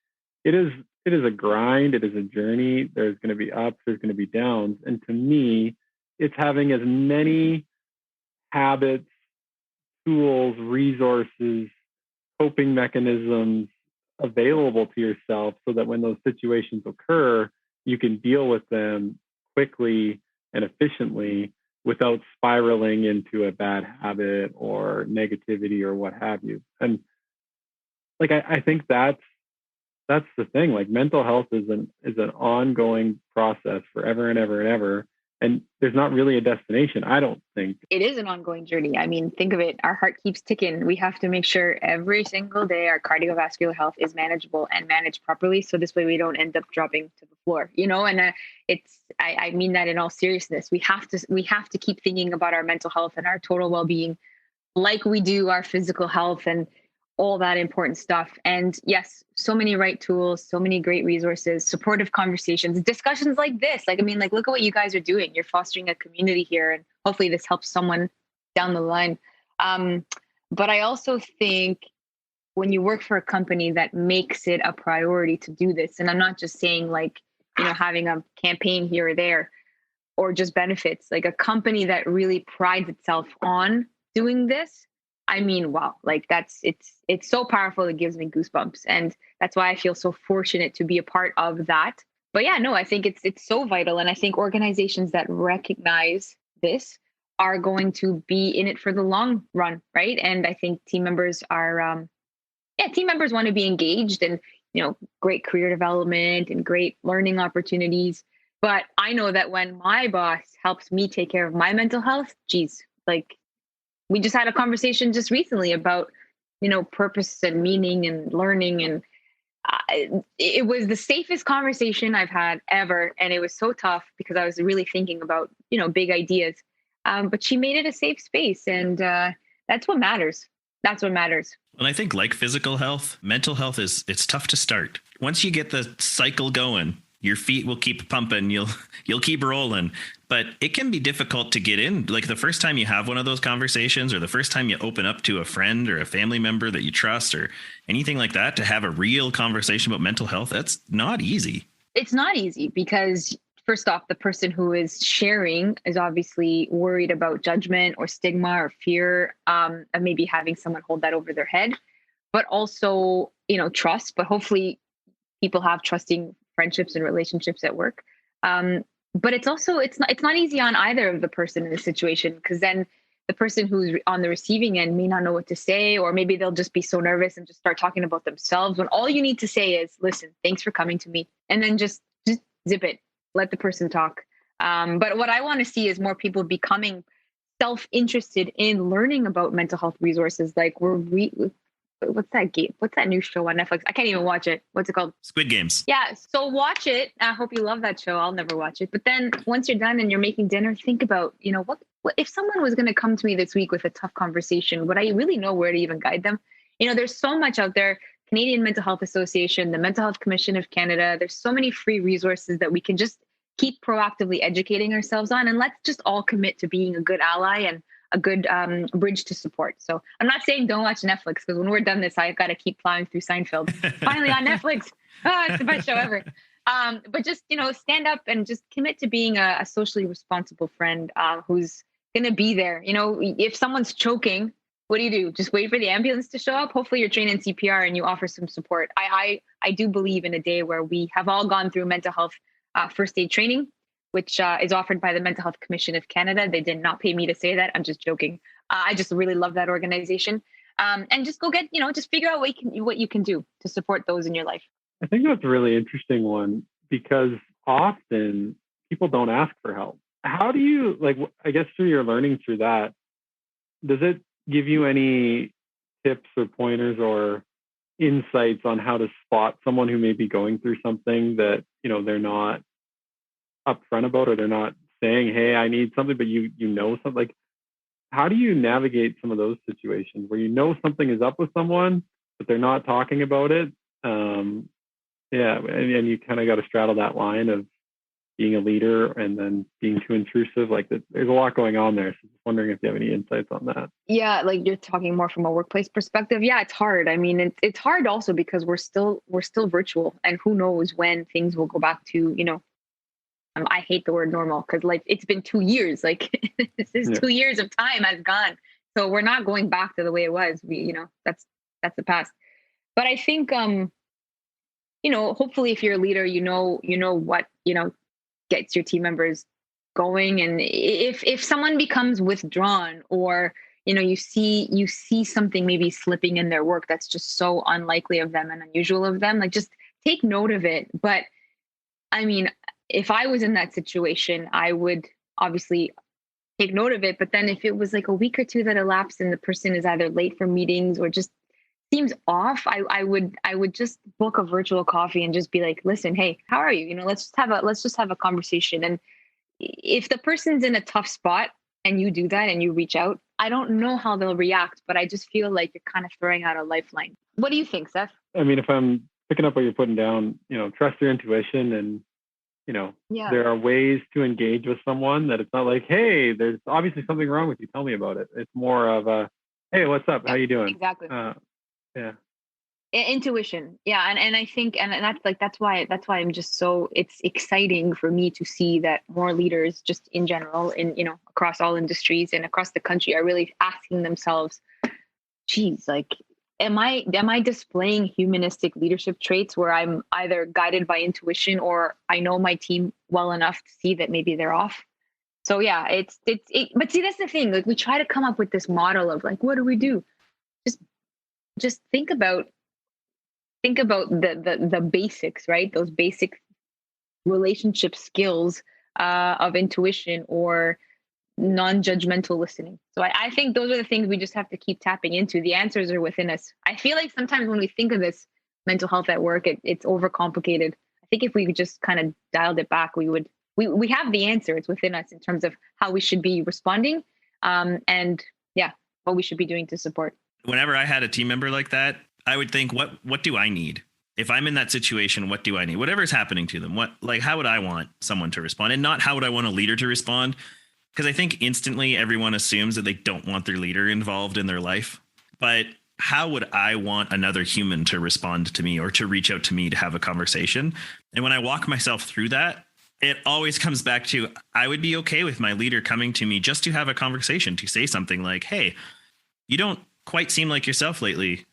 D: it is a grind. It is a journey. There's going to be ups, there's going to be downs. And to me, it's having as many habits, tools, resources, coping mechanisms available to yourself so that when those situations occur, you can deal with them quickly and efficiently without spiraling into a bad habit or negativity or what have you. And like, I think that's the thing. Like, mental health is an ongoing process forever and ever and ever. And there's not really a destination, I don't think.
E: It is an ongoing journey. I mean, think of it. Our heart keeps ticking. We have to make sure every single day our cardiovascular health is manageable and managed properly. So this way we don't end up dropping to the floor, and I mean that in all seriousness. We have to keep thinking about our mental health and our total well-being like we do our physical health and all that important stuff. And yes, so many right tools, so many great resources, supportive conversations, discussions like this. Like, look at what you guys are doing. You're fostering a community here, and hopefully this helps someone down the line. But I also think when you work for a company that makes it a priority to do this, and I'm not just saying like, having a campaign here or there, or just benefits, like a company that really prides itself on doing this, wow, like it's so powerful. It gives me goosebumps. And that's why I feel so fortunate to be a part of that. But yeah, no, I think it's so vital. And I think organizations that recognize this are going to be in it for the long run, right? And I think team members want to be engaged and, great career development and great learning opportunities. But I know that when my boss helps me take care of my mental health, we just had a conversation just recently about, purpose and meaning and learning. And it was the safest conversation I've had ever. And it was so tough because I was really thinking about, big ideas. But she made it a safe space. And that's what matters. That's what matters.
A: And I think, like physical health, mental health it's tough to start. Once you get the cycle going, your feet will keep pumping, you'll keep rolling. But it can be difficult to get in. Like the first time you have one of those conversations, or the first time you open up to a friend or a family member that you trust or anything like that, to have a real conversation about mental health, that's not easy.
E: It's not easy because first off, the person who is sharing is obviously worried about judgment or stigma or fear of maybe having someone hold that over their head, but also, trust. But hopefully people have trusting friendships and relationships at work. But it's not easy on either of the person in the situation, because then the person who's on the receiving end may not know what to say, or maybe they'll just be so nervous and just start talking about themselves, when all you need to say is, listen, thanks for coming to me. And then just zip it, let the person talk. But what I want to see is more people becoming self-interested in learning about mental health resources. Like what's that new show on Netflix? I can't even watch it. What's it called?
A: Squid Games.
E: Yeah. So watch it. I hope you love that show. I'll never watch it. But then once you're done and you're making dinner, think about, what if someone was going to come to me this week with a tough conversation, would I really know where to even guide them? There's so much out there. Canadian Mental Health Association, the Mental Health Commission of Canada. There's so many free resources that we can just keep proactively educating ourselves on. And let's just all commit to being a good ally and a good bridge to support. So I'm not saying don't watch Netflix, because when we're done this, I've got to keep plowing through Seinfeld. Finally on Netflix. It's the best show ever. But just, stand up and just commit to being a socially responsible friend who's going to be there. If someone's choking, what do? Just wait for the ambulance to show up? Hopefully you're trained in CPR and you offer some support. I do believe in a day where we have all gone through mental health first aid training, which is offered by the Mental Health Commission of Canada. They did not pay me to say that. I'm just joking. I just really love that organization. And just go get, just figure out what you can do to support those in your life.
D: I think that's a really interesting one, because often people don't ask for help. How do you, I guess through your learning through that, does it give you any tips or pointers or insights on how to spot someone who may be going through something that, they're not upfront about, or they're not saying, hey, I need something, but something? Like, how do you navigate some of those situations where something is up with someone, but they're not talking about it? And you kind of got to straddle that line of being a leader and then being too intrusive. Like, there's a lot going on there. So just wondering if you have any insights on that.
E: Yeah, like you're talking more from a workplace perspective. Yeah, it's hard. I mean, it's hard also because we're still virtual, and who knows when things will go back to, I hate the word normal, because it's been 2 years. Like this is 2 years of time has gone. So we're not going back to the way it was. That's the past. But I think, hopefully if you're a leader, what, gets your team members going. And if someone becomes withdrawn, or, you see something maybe slipping in their work that's just so unlikely of them and unusual of them, like just take note of it. But I mean, if I was in that situation, I would obviously take note of it. But then if it was like a week or two that elapsed and the person is either late for meetings or just seems off, I would just book a virtual coffee and just be like, listen, hey, how are you? Let's just have a conversation. And if the person's in a tough spot and you do that and you reach out, I don't know how they'll react, but I just feel like you're kind of throwing out a lifeline. What do you think, Seth?
D: I mean, if I'm picking up what you're putting down, trust your intuition, and there are ways to engage with someone that it's not like, hey, there's obviously something wrong with you, tell me about it. It's more of a, hey, what's up? How you doing?
E: Exactly.
D: Yeah.
E: Intuition. Yeah. And I think, and that's why I'm just so, it's exciting for me to see that more leaders just in general, across all industries and across the country, are really asking themselves, geez, like, am I displaying humanistic leadership traits where I'm either guided by intuition, or I know my team well enough to see that maybe they're off? So yeah, but see, that's the thing. Like, we try to come up with this model of like, what do we do? Just think about the basics, right? Those basic relationship skills of intuition or non-judgmental listening. So I think those are the things we just have to keep tapping into. The answers are within us. I feel like sometimes when we think of this mental health at work, it's overcomplicated. I think if we just kind of dialed it back, we have the answer. It's within us in terms of how we should be responding, and what we should be doing to support.
A: Whenever I had a team member like that, I would think, what do I need? if I'm in that situation, what do I need? Whatever's happening to them, how would I want someone to respond, and not how would I want a leader to respond? Because I think instantly everyone assumes that they don't want their leader involved in their life. But how would I want another human to respond to me or to reach out to me to have a conversation? And when I walk myself through that, it always comes back to, I would be okay with my leader coming to me just to have a conversation, to say something like, hey, you don't quite seem like yourself lately.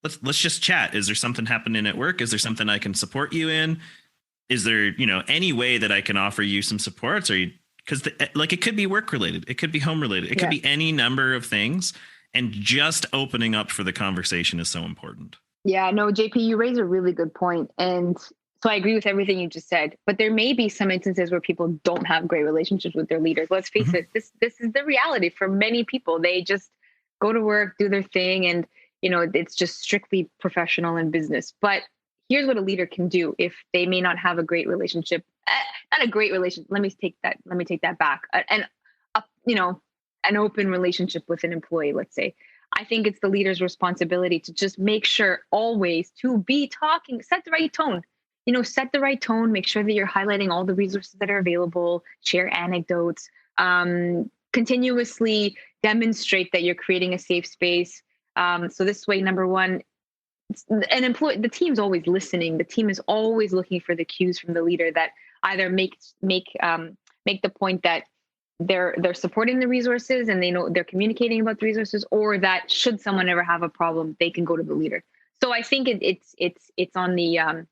A: Let's just chat. Is there something happening at work? Is there something I can support you in? Is there, any way that I can offer you some supports? Or because it could be work related, it could be home related, it could be any number of things. And just opening up for the conversation is so important.
E: Yeah, no, JP, you raise a really good point. And so I agree with everything you just said, but there may be some instances where people don't have great relationships with their leaders. Let's face it, this is the reality for many people. They just go to work, do their thing, and it's just strictly professional and business. But here's what a leader can do if they may not have a great relationship. Not a great relationship. Let me take that back. An open relationship with an employee, let's say. I think it's the leader's responsibility to just make sure always to be talking, set the right tone. Set the right tone, make sure that you're highlighting all the resources that are available, share anecdotes, continuously demonstrate that you're creating a safe space. So this way, number one, the team's always listening. The team is always looking for the cues from the leader that either make the point that they're supporting the resources and they know they're communicating about the resources, or that should someone ever have a problem, they can go to the leader. So I think it's on the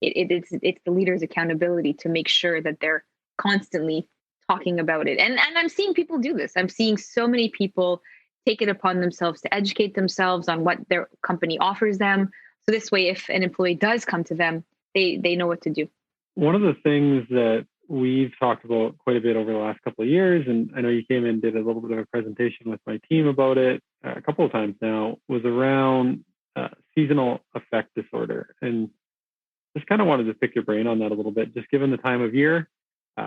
E: it's the leader's accountability to make sure that they're constantly talking about it. And I'm seeing people do this. I'm seeing so many people take it upon themselves to educate themselves on what their company offers them. So this way, if an employee does come to them, they know what to do.
D: One of the things that we've talked about quite a bit over the last couple of years, and I know you came in and did a little bit of a presentation with my team about it a couple of times now, was around seasonal affect disorder. And just kind of wanted to pick your brain on that a little bit, just given the time of year.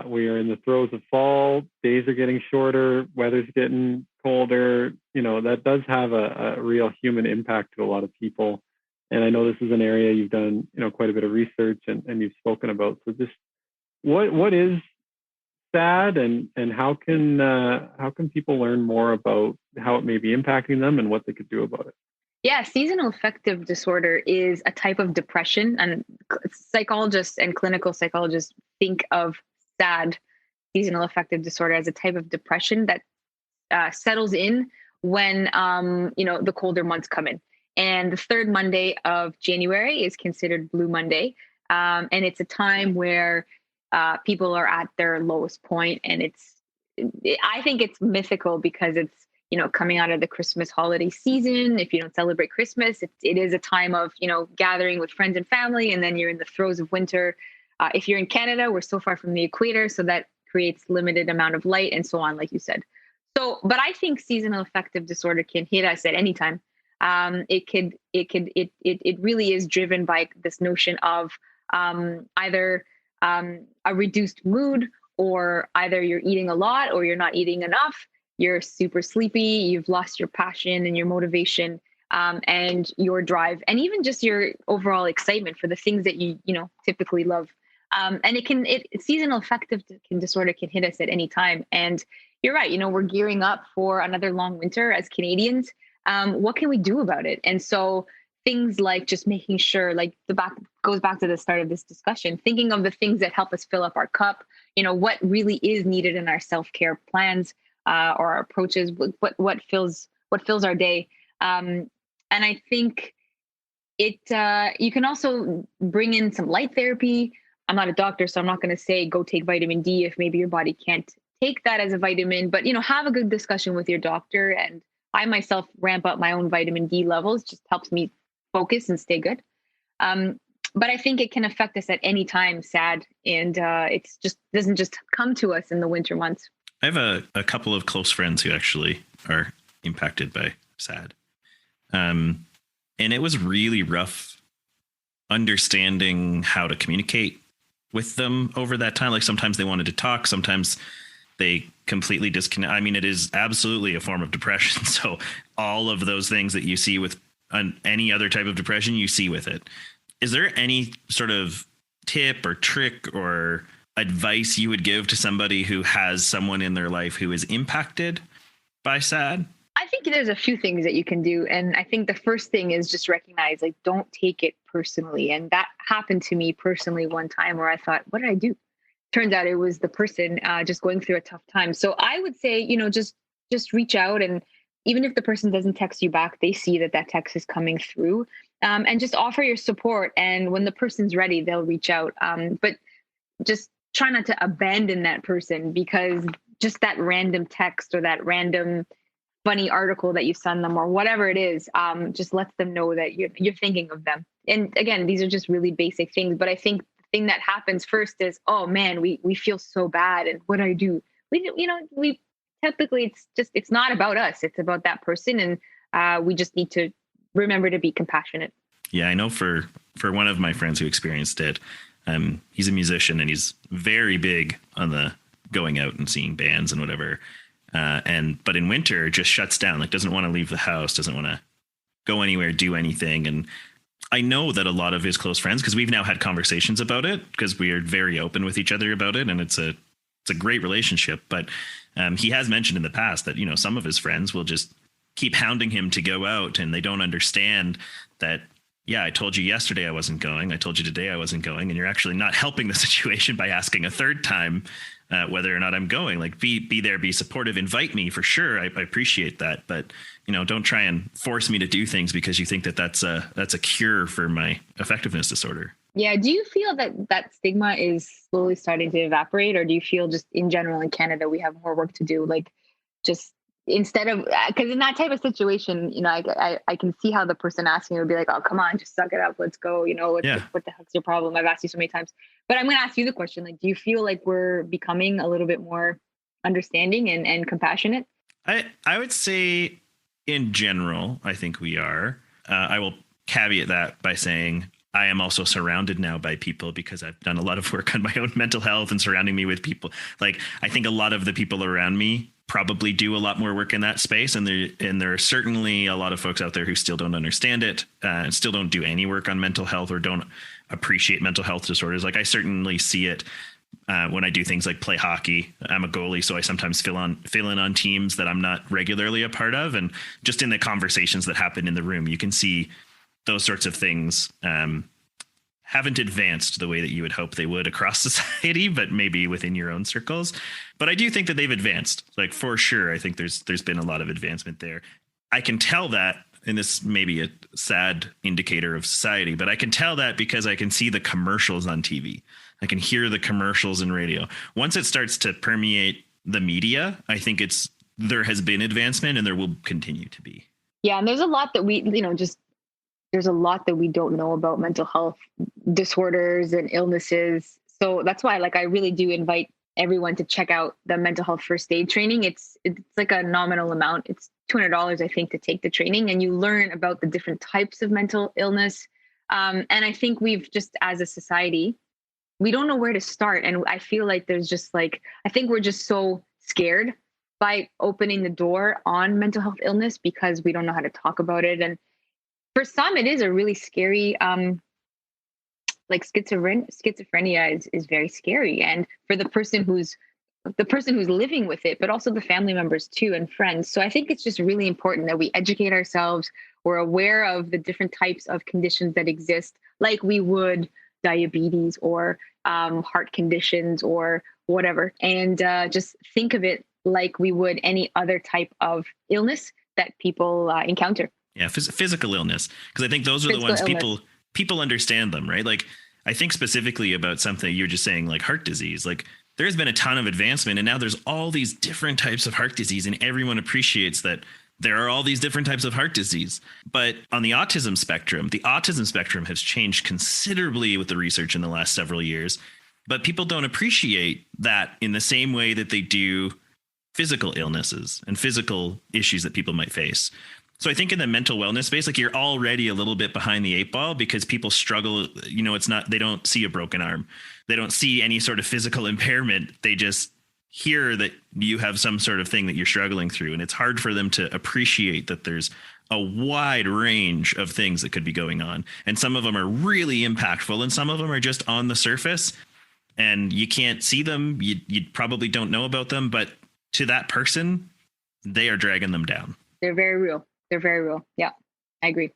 D: We are in the throes of fall, days are getting shorter, weather's getting colder. That does have a real human impact to a lot of people. And I know this is an area you've done, quite a bit of research and you've spoken about. So just what is SAD and how can people learn more about how it may be impacting them and what they could do about it?
E: Yeah, seasonal affective disorder is a type of depression, and psychologists and clinical psychologists think of SAD, seasonal affective disorder, as a type of depression that settles in when the colder months come in. And the third Monday of January is considered Blue Monday, and it's a time where people are at their lowest point, and I think it's mythical because it's coming out of the Christmas holiday season. If you don't celebrate Christmas, it is a time of gathering with friends and family, and then you're in the throes of winter. If you're in Canada, we're so far from the equator, so that creates limited amount of light and so on, like you said. So, but I think seasonal affective disorder can hit us at any time. It really is driven by this notion of either a reduced mood, or either you're eating a lot or you're not eating enough. You're super sleepy. You've lost your passion and your motivation, and your drive, and even just your overall excitement for the things that you typically love. And seasonal affective disorder can hit us at any time. And you're right. We're gearing up for another long winter as Canadians. What can we do about it? And so things like just making sure, goes back to the start of this discussion, thinking of the things that help us fill up our cup. What really is needed in our self-care plans. Or our approaches, what fills our day, and I think you can also bring in some light therapy. I'm not a doctor, so I'm not going to say go take vitamin D if maybe your body can't take that as a vitamin. But have a good discussion with your doctor. And I myself ramp up my own vitamin D levels, just helps me focus and stay good. But I think it can affect us at any time, SAD, and it's just doesn't just come to us in the winter months.
A: I have a couple of close friends who actually are impacted by SAD. And it was really rough understanding how to communicate with them over that time. Like sometimes they wanted to talk, sometimes they completely disconnect. I mean, it is absolutely a form of depression. So all of those things that you see with any other type of depression, you see with it. is there any sort of tip or trick or advice you would give to somebody who has someone in their life who is impacted by SAD?
E: I think there's a few things that you can do. And I think the first thing is just recognize, like, don't take it personally. And that happened to me personally one time where I thought, what did I do? Turns out it was the person just going through a tough time. So I would say, just reach out. And even if the person doesn't text you back, they see that text is coming through, and just offer your support. And when the person's ready, they'll reach out. But just try not to abandon that person, because just that random text or that random funny article that you send them or whatever it is, just lets them know that you're thinking of them. And again, these are just really basic things. But I think the thing that happens first is, oh man, we feel so bad. And what do I do? We typically, it's not about us. It's about that person. And we just need to remember to be compassionate.
A: Yeah, I know for one of my friends who experienced it, he's a musician and he's very big on the going out and seeing bands and whatever. But in winter just shuts down, like doesn't want to leave the house, doesn't want to go anywhere, do anything. And I know that a lot of his close friends, because we've now had conversations about it, because we are very open with each other about it. And it's a great relationship. But he has mentioned in the past that, some of his friends will just keep hounding him to go out, and they don't understand that, yeah, I told you yesterday I wasn't going. I told you today I wasn't going. And you're actually not helping the situation by asking a third time whether or not I'm going. Like, be there, be supportive, invite me for sure. I appreciate that. But, don't try and force me to do things because you think that's a cure for my affectiveness disorder.
E: Yeah. Do you feel that stigma is slowly starting to evaporate, or do you feel just in general in Canada, we have more work to do? Like, just instead of, because in that type of situation, I can see how the person asking would be like, oh, come on, just suck it up. Let's go. What the heck's your problem? I've asked you so many times. But I'm going to ask you the question. Like, do you feel like we're becoming a little bit more understanding and compassionate?
A: I would say in general, I think we are. I will caveat that by saying I am also surrounded now by people, because I've done a lot of work on my own mental health and surrounding me with people. Like, I think a lot of the people around me probably do a lot more work in that space. And there are certainly a lot of folks out there who still don't understand it, and still don't do any work on mental health or don't appreciate mental health disorders. Like, I certainly see it when I do things like play hockey. I'm a goalie, so I sometimes fill in on teams that I'm not regularly a part of. And just in the conversations that happen in the room, you can see those sorts of things haven't advanced the way that you would hope they would across society, but maybe within your own circles. But I do think that they've advanced, like, for sure. I think there's been a lot of advancement there. I can tell that, and this may be a sad indicator of society, but I can tell that because I can see the commercials on TV. I can hear the commercials in radio. Once it starts to permeate the media, I think there has been advancement, and there will continue to be.
E: Yeah. And there's a lot that there's a lot that we don't know about mental health disorders and illnesses. So that's why, I really do invite everyone to check out the mental health first aid training. It's like a nominal amount. It's $200, I think, to take the training, and you learn about the different types of mental illness. And I think we've just, as a society, we don't know where to start. And I feel like there's just I think we're just so scared by opening the door on mental health illness because we don't know how to talk about it. And for some, it is a really scary, schizophrenia is very scary. And for the person who's living with it, but also the family members too, and friends. So I think it's just really important that we educate ourselves. We're aware of the different types of conditions that exist, like we would diabetes or heart conditions or whatever. And just think of it like we would any other type of illness that people encounter.
A: Yeah, physical illness, because I think those are the ones people understand them, right? Like, I think specifically about something you're just saying, like heart disease. Like, there's been a ton of advancement, and now there's all these different types of heart disease, and everyone appreciates that there are all these different types of heart disease. But on the autism spectrum has changed considerably with the research in the last several years. But people don't appreciate that in the same way that they do physical illnesses and physical issues that people might face. So I think in the mental wellness space, like, you're already a little bit behind the eight ball because people struggle. They don't see a broken arm. They don't see any sort of physical impairment. They just hear that you have some sort of thing that you're struggling through. And it's hard for them to appreciate that there's a wide range of things that could be going on. And some of them are really impactful and some of them are just on the surface and you can't see them. You probably don't know about them, but to that person, they are dragging them down.
E: They're very real. They're very real. Yeah, I agree.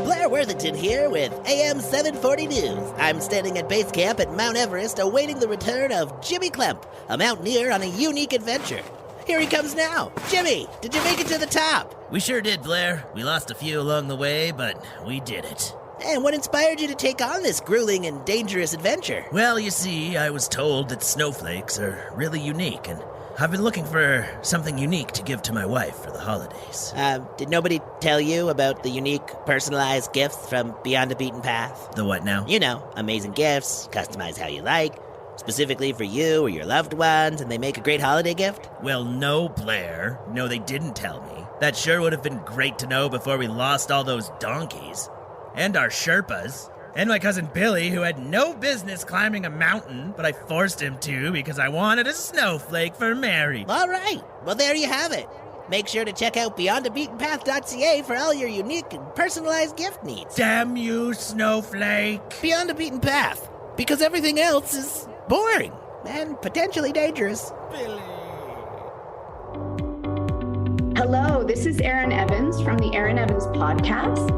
F: Blair Worthington here with AM 740 News. I'm standing at base camp at Mount Everest awaiting the return of Jimmy Klemp, a mountaineer on a unique adventure. Here he comes now. Jimmy, did you make it to the top?
G: We sure did, Blair. We lost a few along the way, but we did it.
F: And what inspired you to take on this grueling and dangerous adventure?
G: Well, you see, I was told that snowflakes are really unique, and I've been looking for something unique to give to my wife for the holidays.
F: Did nobody tell you about the unique, personalized gifts from Beyond the Beaten Path?
G: The what now?
F: You know, amazing gifts, customized how you like, specifically for you or your loved ones, and they make a great holiday gift?
G: Well, no, Blair. No, they didn't tell me. That sure would have been great to know before we lost all those donkeys. And our Sherpas. And my cousin Billy, who had no business climbing a mountain, but I forced him to because I wanted a snowflake for Mary.
F: All right. Well, there you have it. Make sure to check out beyondthebeatenpath.ca for all your unique and personalized gift needs.
G: Damn you, snowflake.
F: Beyond the Beaten Path. Because everything else is boring and potentially dangerous.
G: Billy.
H: Hello, this is Erin Evans from the Erin Evans Podcast,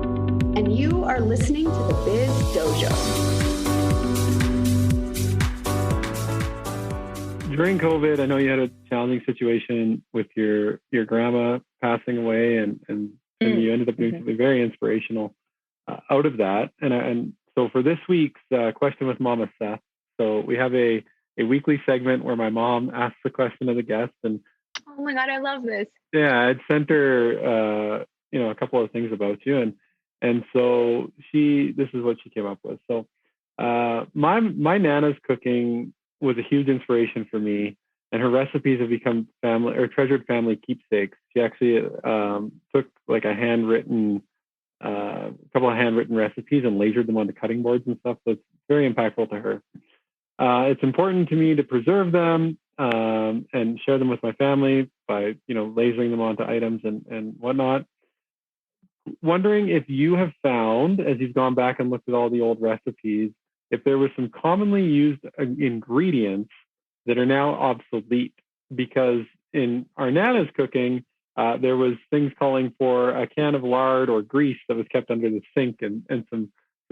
H: and you are listening to the Biz Dojo.
D: During COVID, I know you had a challenging situation with your grandma passing away, and you ended up doing something very inspirational out of that. And so for this week's question with Mama Seth, so we have a weekly segment where my mom asks the question of the guest, and
E: Oh my God, I love this.
D: yeah, I'd sent her a couple of things about you, and so this is what she came up with. So my Nana's cooking was a huge inspiration for me, and her recipes have become treasured family keepsakes. She actually took like a couple of handwritten recipes and lasered them onto cutting boards and stuff. So it's very impactful to her. It's important to me to preserve them and share them with my family by lasering them onto items and whatnot. Wondering if you have found, as you've gone back and looked at all the old recipes, if there were some commonly used ingredients that are now obsolete, because in our Nana's cooking, there was things calling for a can of lard or grease that was kept under the sink and some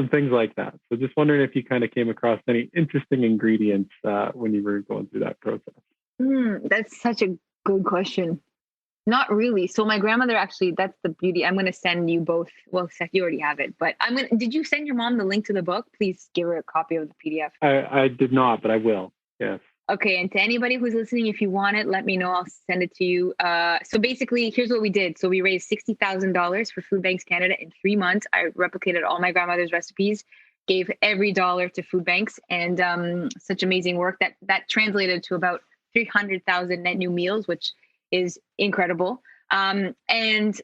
D: things like that. So just wondering if you kind of came across any interesting ingredients when you were going through that process.
E: That's such a good question. Not really. So my grandmother actually, that's the beauty. I'm going to send you both. Well, Seth, you already have it, but did you send your mom the link to the book? Please give her a copy of the PDF.
D: I did not, but I will. Yes.
E: Okay. And to anybody who's listening, if you want it, let me know. I'll send it to you. So basically, here's what we did. So we raised $60,000 for Food Banks Canada in 3 months. I replicated all my grandmother's recipes, gave every dollar to food banks, and such amazing work that translated to about 300,000 net new meals, which is incredible. And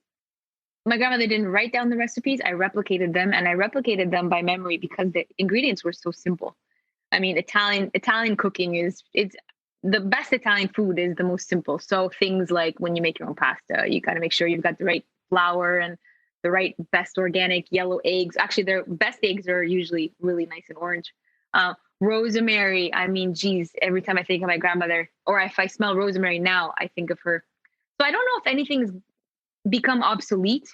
E: my grandmother didn't write down the recipes. I replicated them, and I replicated them by memory because the ingredients were so simple. I mean, Italian cooking it's the best. Italian food is the most simple. So things like when you make your own pasta, you got to make sure you've got the right flour and the right best organic yellow eggs. Actually, their best eggs are usually really nice and orange. Rosemary. I mean, geez, every time I think of my grandmother, or if I smell rosemary now, I think of her. So I don't know if anything's become obsolete,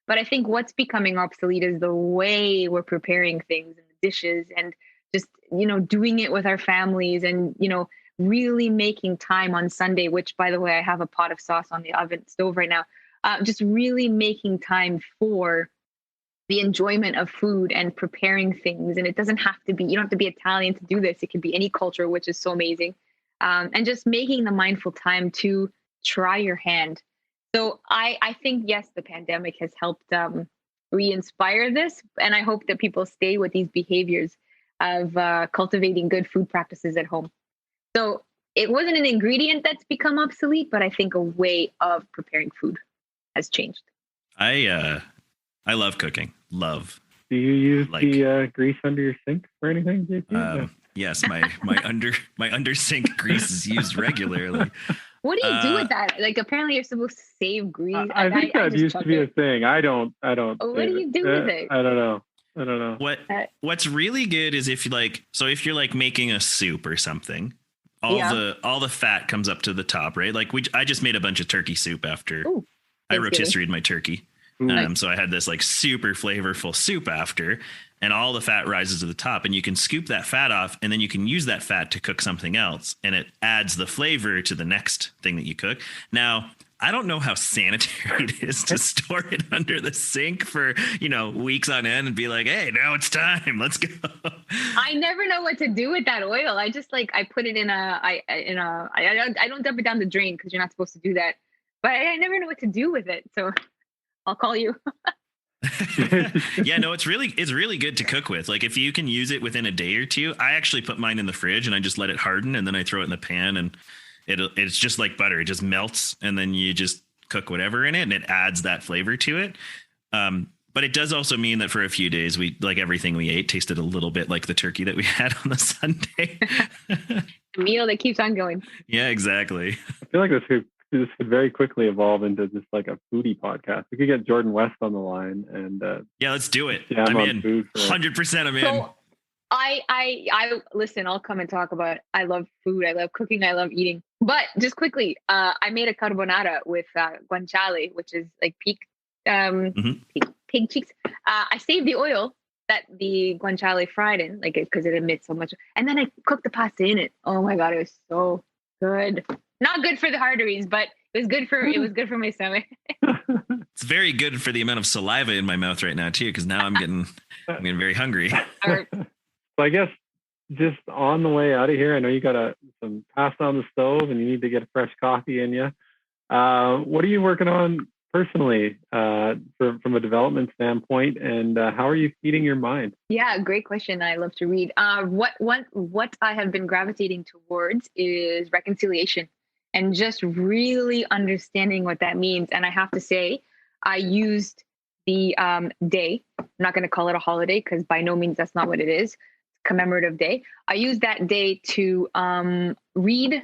E: but I think what's becoming obsolete is the way we're preparing things and the dishes, and just, doing it with our families, and, really making time on Sunday, which, by the way, I have a pot of sauce on the oven stove right now. Just really making time for the enjoyment of food and preparing things. And it doesn't have to be, you don't have to be Italian to do this. It could be any culture, which is so amazing. And just making the mindful time to try your hand. So I think, yes, the pandemic has helped re-inspire this. And I hope that people stay with these behaviors of cultivating good food practices at home. So it wasn't an ingredient that's become obsolete, but I think a way of preparing food has changed.
A: I love cooking. Love.
D: Do you use the grease under your sink or anything, JP?
A: Yes, my under sink grease is used regularly.
E: What do you do with that? Like, apparently you're supposed to save grease.
D: I think that
E: just
D: used to be a thing. I don't.
E: What do you do with it?
D: I don't know.
A: What's really good is if you're like making a soup or something, all the fat comes up to the top, right? Like I just made a bunch of turkey soup after I rotisseried my turkey. So I had this like super flavorful soup after, and all the fat rises to the top, and you can scoop that fat off, and then you can use that fat to cook something else, and it adds the flavor to the next thing that you cook. Now, I don't know how sanitary it is to store it under the sink for, weeks on end and be like, hey, now it's time. Let's go.
E: I never know what to do with that oil. I just I put it I don't dump it down the drain because you're not supposed to do that. But I never know what to do with it. So I'll call you.
A: Yeah, no, it's really good to cook with. Like if you can use it within a day or two, I actually put mine in the fridge and I just let it harden, and then I throw it in the pan, and it's just like butter. It just melts, and then you just cook whatever in it, and it adds that flavor to it. But it does also mean that for a few days, everything we ate tasted a little bit like the turkey that we had on the Sunday.
E: A meal that keeps on going.
A: Yeah, exactly.
D: I feel like this could very quickly evolve into just like a foodie podcast. We could get Jordan West on the line, and
A: let's do it. I'm in. 100%. I'm in.
E: So I listen. I'll come and talk about. I love food. I love cooking. I love eating. But just quickly, I made a carbonara with guanciale, which is like pig cheeks. I saved the oil that the guanciale fried in, like because it emits so much, and then I cooked the pasta in it. Oh my god, it was so good. Not good for the arteries, but it was good for my stomach.
A: It's very good for the amount of saliva in my mouth right now too, because now I'm getting very hungry.
D: So I guess just on the way out of here, I know you got some pasta on the stove and you need to get a fresh coffee in you. What are you working on personally from a development standpoint, and how are you feeding your mind?
E: Yeah, great question. I love to read. What I have been gravitating towards is reconciliation and just really understanding what that means. And I have to say, I used the day. I'm not going to call it a holiday because by no means that's not what it is. Commemorative day. I used that day to read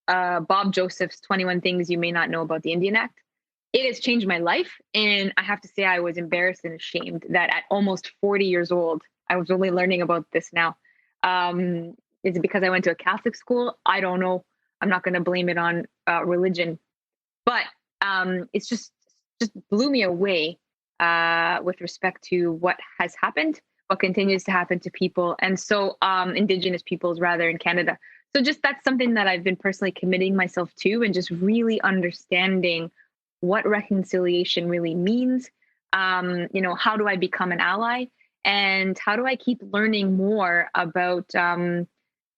E: Bob Joseph's 21 Things You May Not Know About the Indian Act. It has changed my life. And I have to say I was embarrassed and ashamed that at almost 40 years old, I was only learning about this now. Is it because I went to a Catholic school? I don't know. I'm not going to blame it on religion. But it's just blew me away with respect to what has happened, what continues to happen to people. And so Indigenous peoples rather in Canada. So just that's something that I've been personally committing myself to, and just really understanding what reconciliation really means. How do I become an ally, and how do I keep learning more about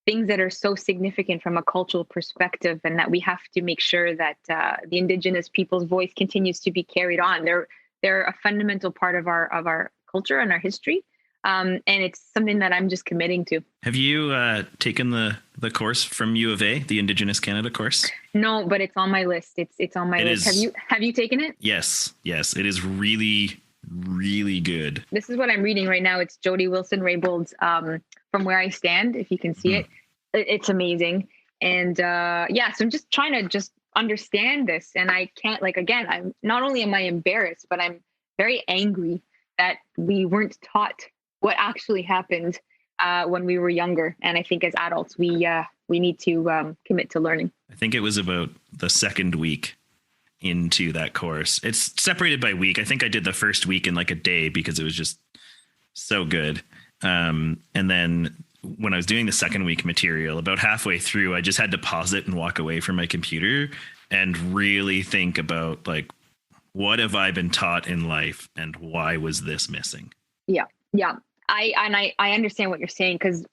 E: things that are so significant from a cultural perspective, and that we have to make sure that the Indigenous people's voice continues to be carried on. They're a fundamental part of our culture and our history. And it's something that I'm just committing to. Have you
A: taken the course from U of A, the Indigenous Canada course?
E: No, but it's on my list. It's on my list. Have you taken it?
A: Yes. It is really, really good.
E: This is what I'm reading right now. It's Jody Wilson-Raybould's From Where I Stand, if you can see it. It's amazing. And so I'm just trying to just understand this. And I can't, again, I'm not only am I embarrassed, but I'm very angry that we weren't taught what actually happened when we were younger. And I think as adults, we need to commit to learning.
A: I think it was about the second week into that course. It's separated by week. I think I did the first week in like a day because it was just so good. And then when I was doing the second week material, about halfway through, I just had to pause it and walk away from my computer and really think about what have I been taught in life and why was this missing? Yeah.
E: I understand what you're saying, because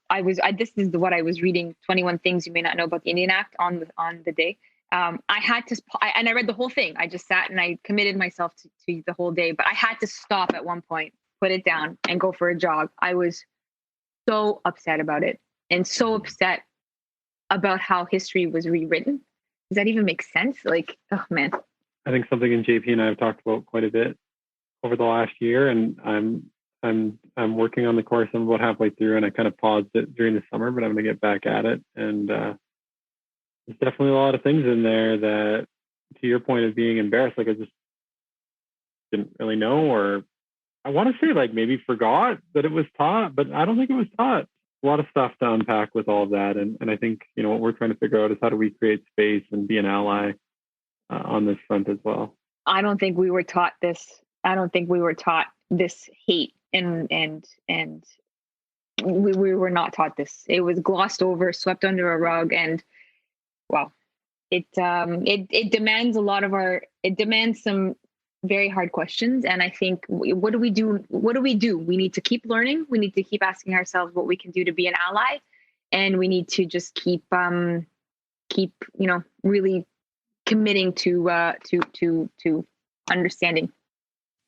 E: this is what I was reading, 21 Things You May Not Know About the Indian Act on the day. I had to, and I read the whole thing. I just sat and I committed myself to the whole day, but I had to stop at one point, put it down and go for a jog. I was so upset about it, and so upset about how history was rewritten. Does that even make sense? Oh man.
D: I think something JP and I have talked about quite a bit over the last year, and I'm I'm working on the course. I'm about halfway through, and I kind of paused it during the summer, but I'm going to get back at it. And there's definitely a lot of things in there that, to your point of being embarrassed, like I just didn't really know, or I want to say like maybe forgot that it was taught, but I don't think it was taught. A lot of stuff to unpack with all of that. And I think, what we're trying to figure out is how do we create space and be an ally on this front as well.
E: I don't think we were taught this. I don't think we were taught this hate and we were not taught this. It was glossed over, swept under a rug. And well, it demands it demands some very hard questions. And I think, what do we do? We need to keep learning. We need to keep asking ourselves what we can do to be an ally. And we need to just keep really committing to understanding.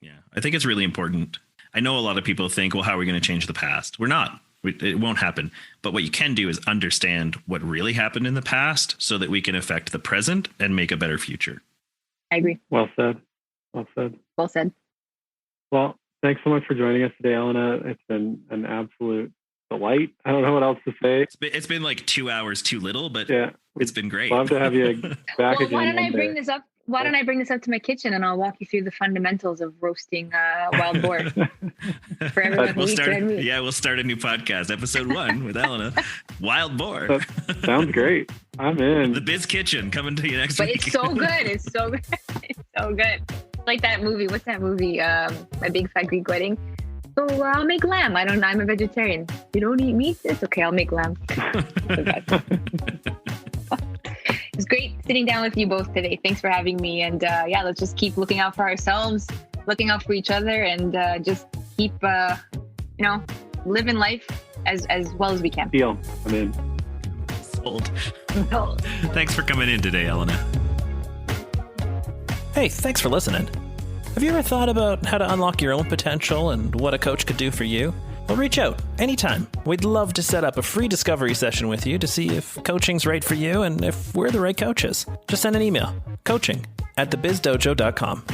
A: Yeah, I think it's really important. I know a lot of people think, well, how are we going to change the past? We're not. It won't happen. But what you can do is understand what really happened in the past so that we can affect the present and make a better future.
E: I agree.
D: Well said. Well said.
E: Well said.
D: Well, thanks so much for joining us today, Elena. It's been an absolute delight. I don't know what else to say.
A: It's been like 2 hours too little, but
D: yeah,
A: it's been great.
D: Love to have you back again.
E: Why don't I bring this up? Why don't I bring this up to my kitchen and I'll walk you through the fundamentals of roasting wild boar for everyone.
A: We'll start a new podcast, episode 1 with Elena. Wild boar.
D: That sounds great. I'm in.
A: The Biz Kitchen coming to you next
E: week.
A: But
E: it's so good. It's so good. It's so good. Like that movie. What's that movie? My Big Fat Greek Wedding. So I'll make lamb. I'm a vegetarian. You don't eat meat? It's okay. I'll make lamb. It's great sitting down with you both today. Thanks for having me. And let's just keep looking out for ourselves, looking out for each other, and just keep, living life as well as we can.
D: Deal. I'm in.
A: Sold. Thanks for coming in today, Elena.
I: Hey, thanks for listening. Have you ever thought about how to unlock your own potential and what a coach could do for you? Well, reach out anytime. We'd love to set up a free discovery session with you to see if coaching's right for you and if we're the right coaches. Just send an email, coaching@thebizdojo.com.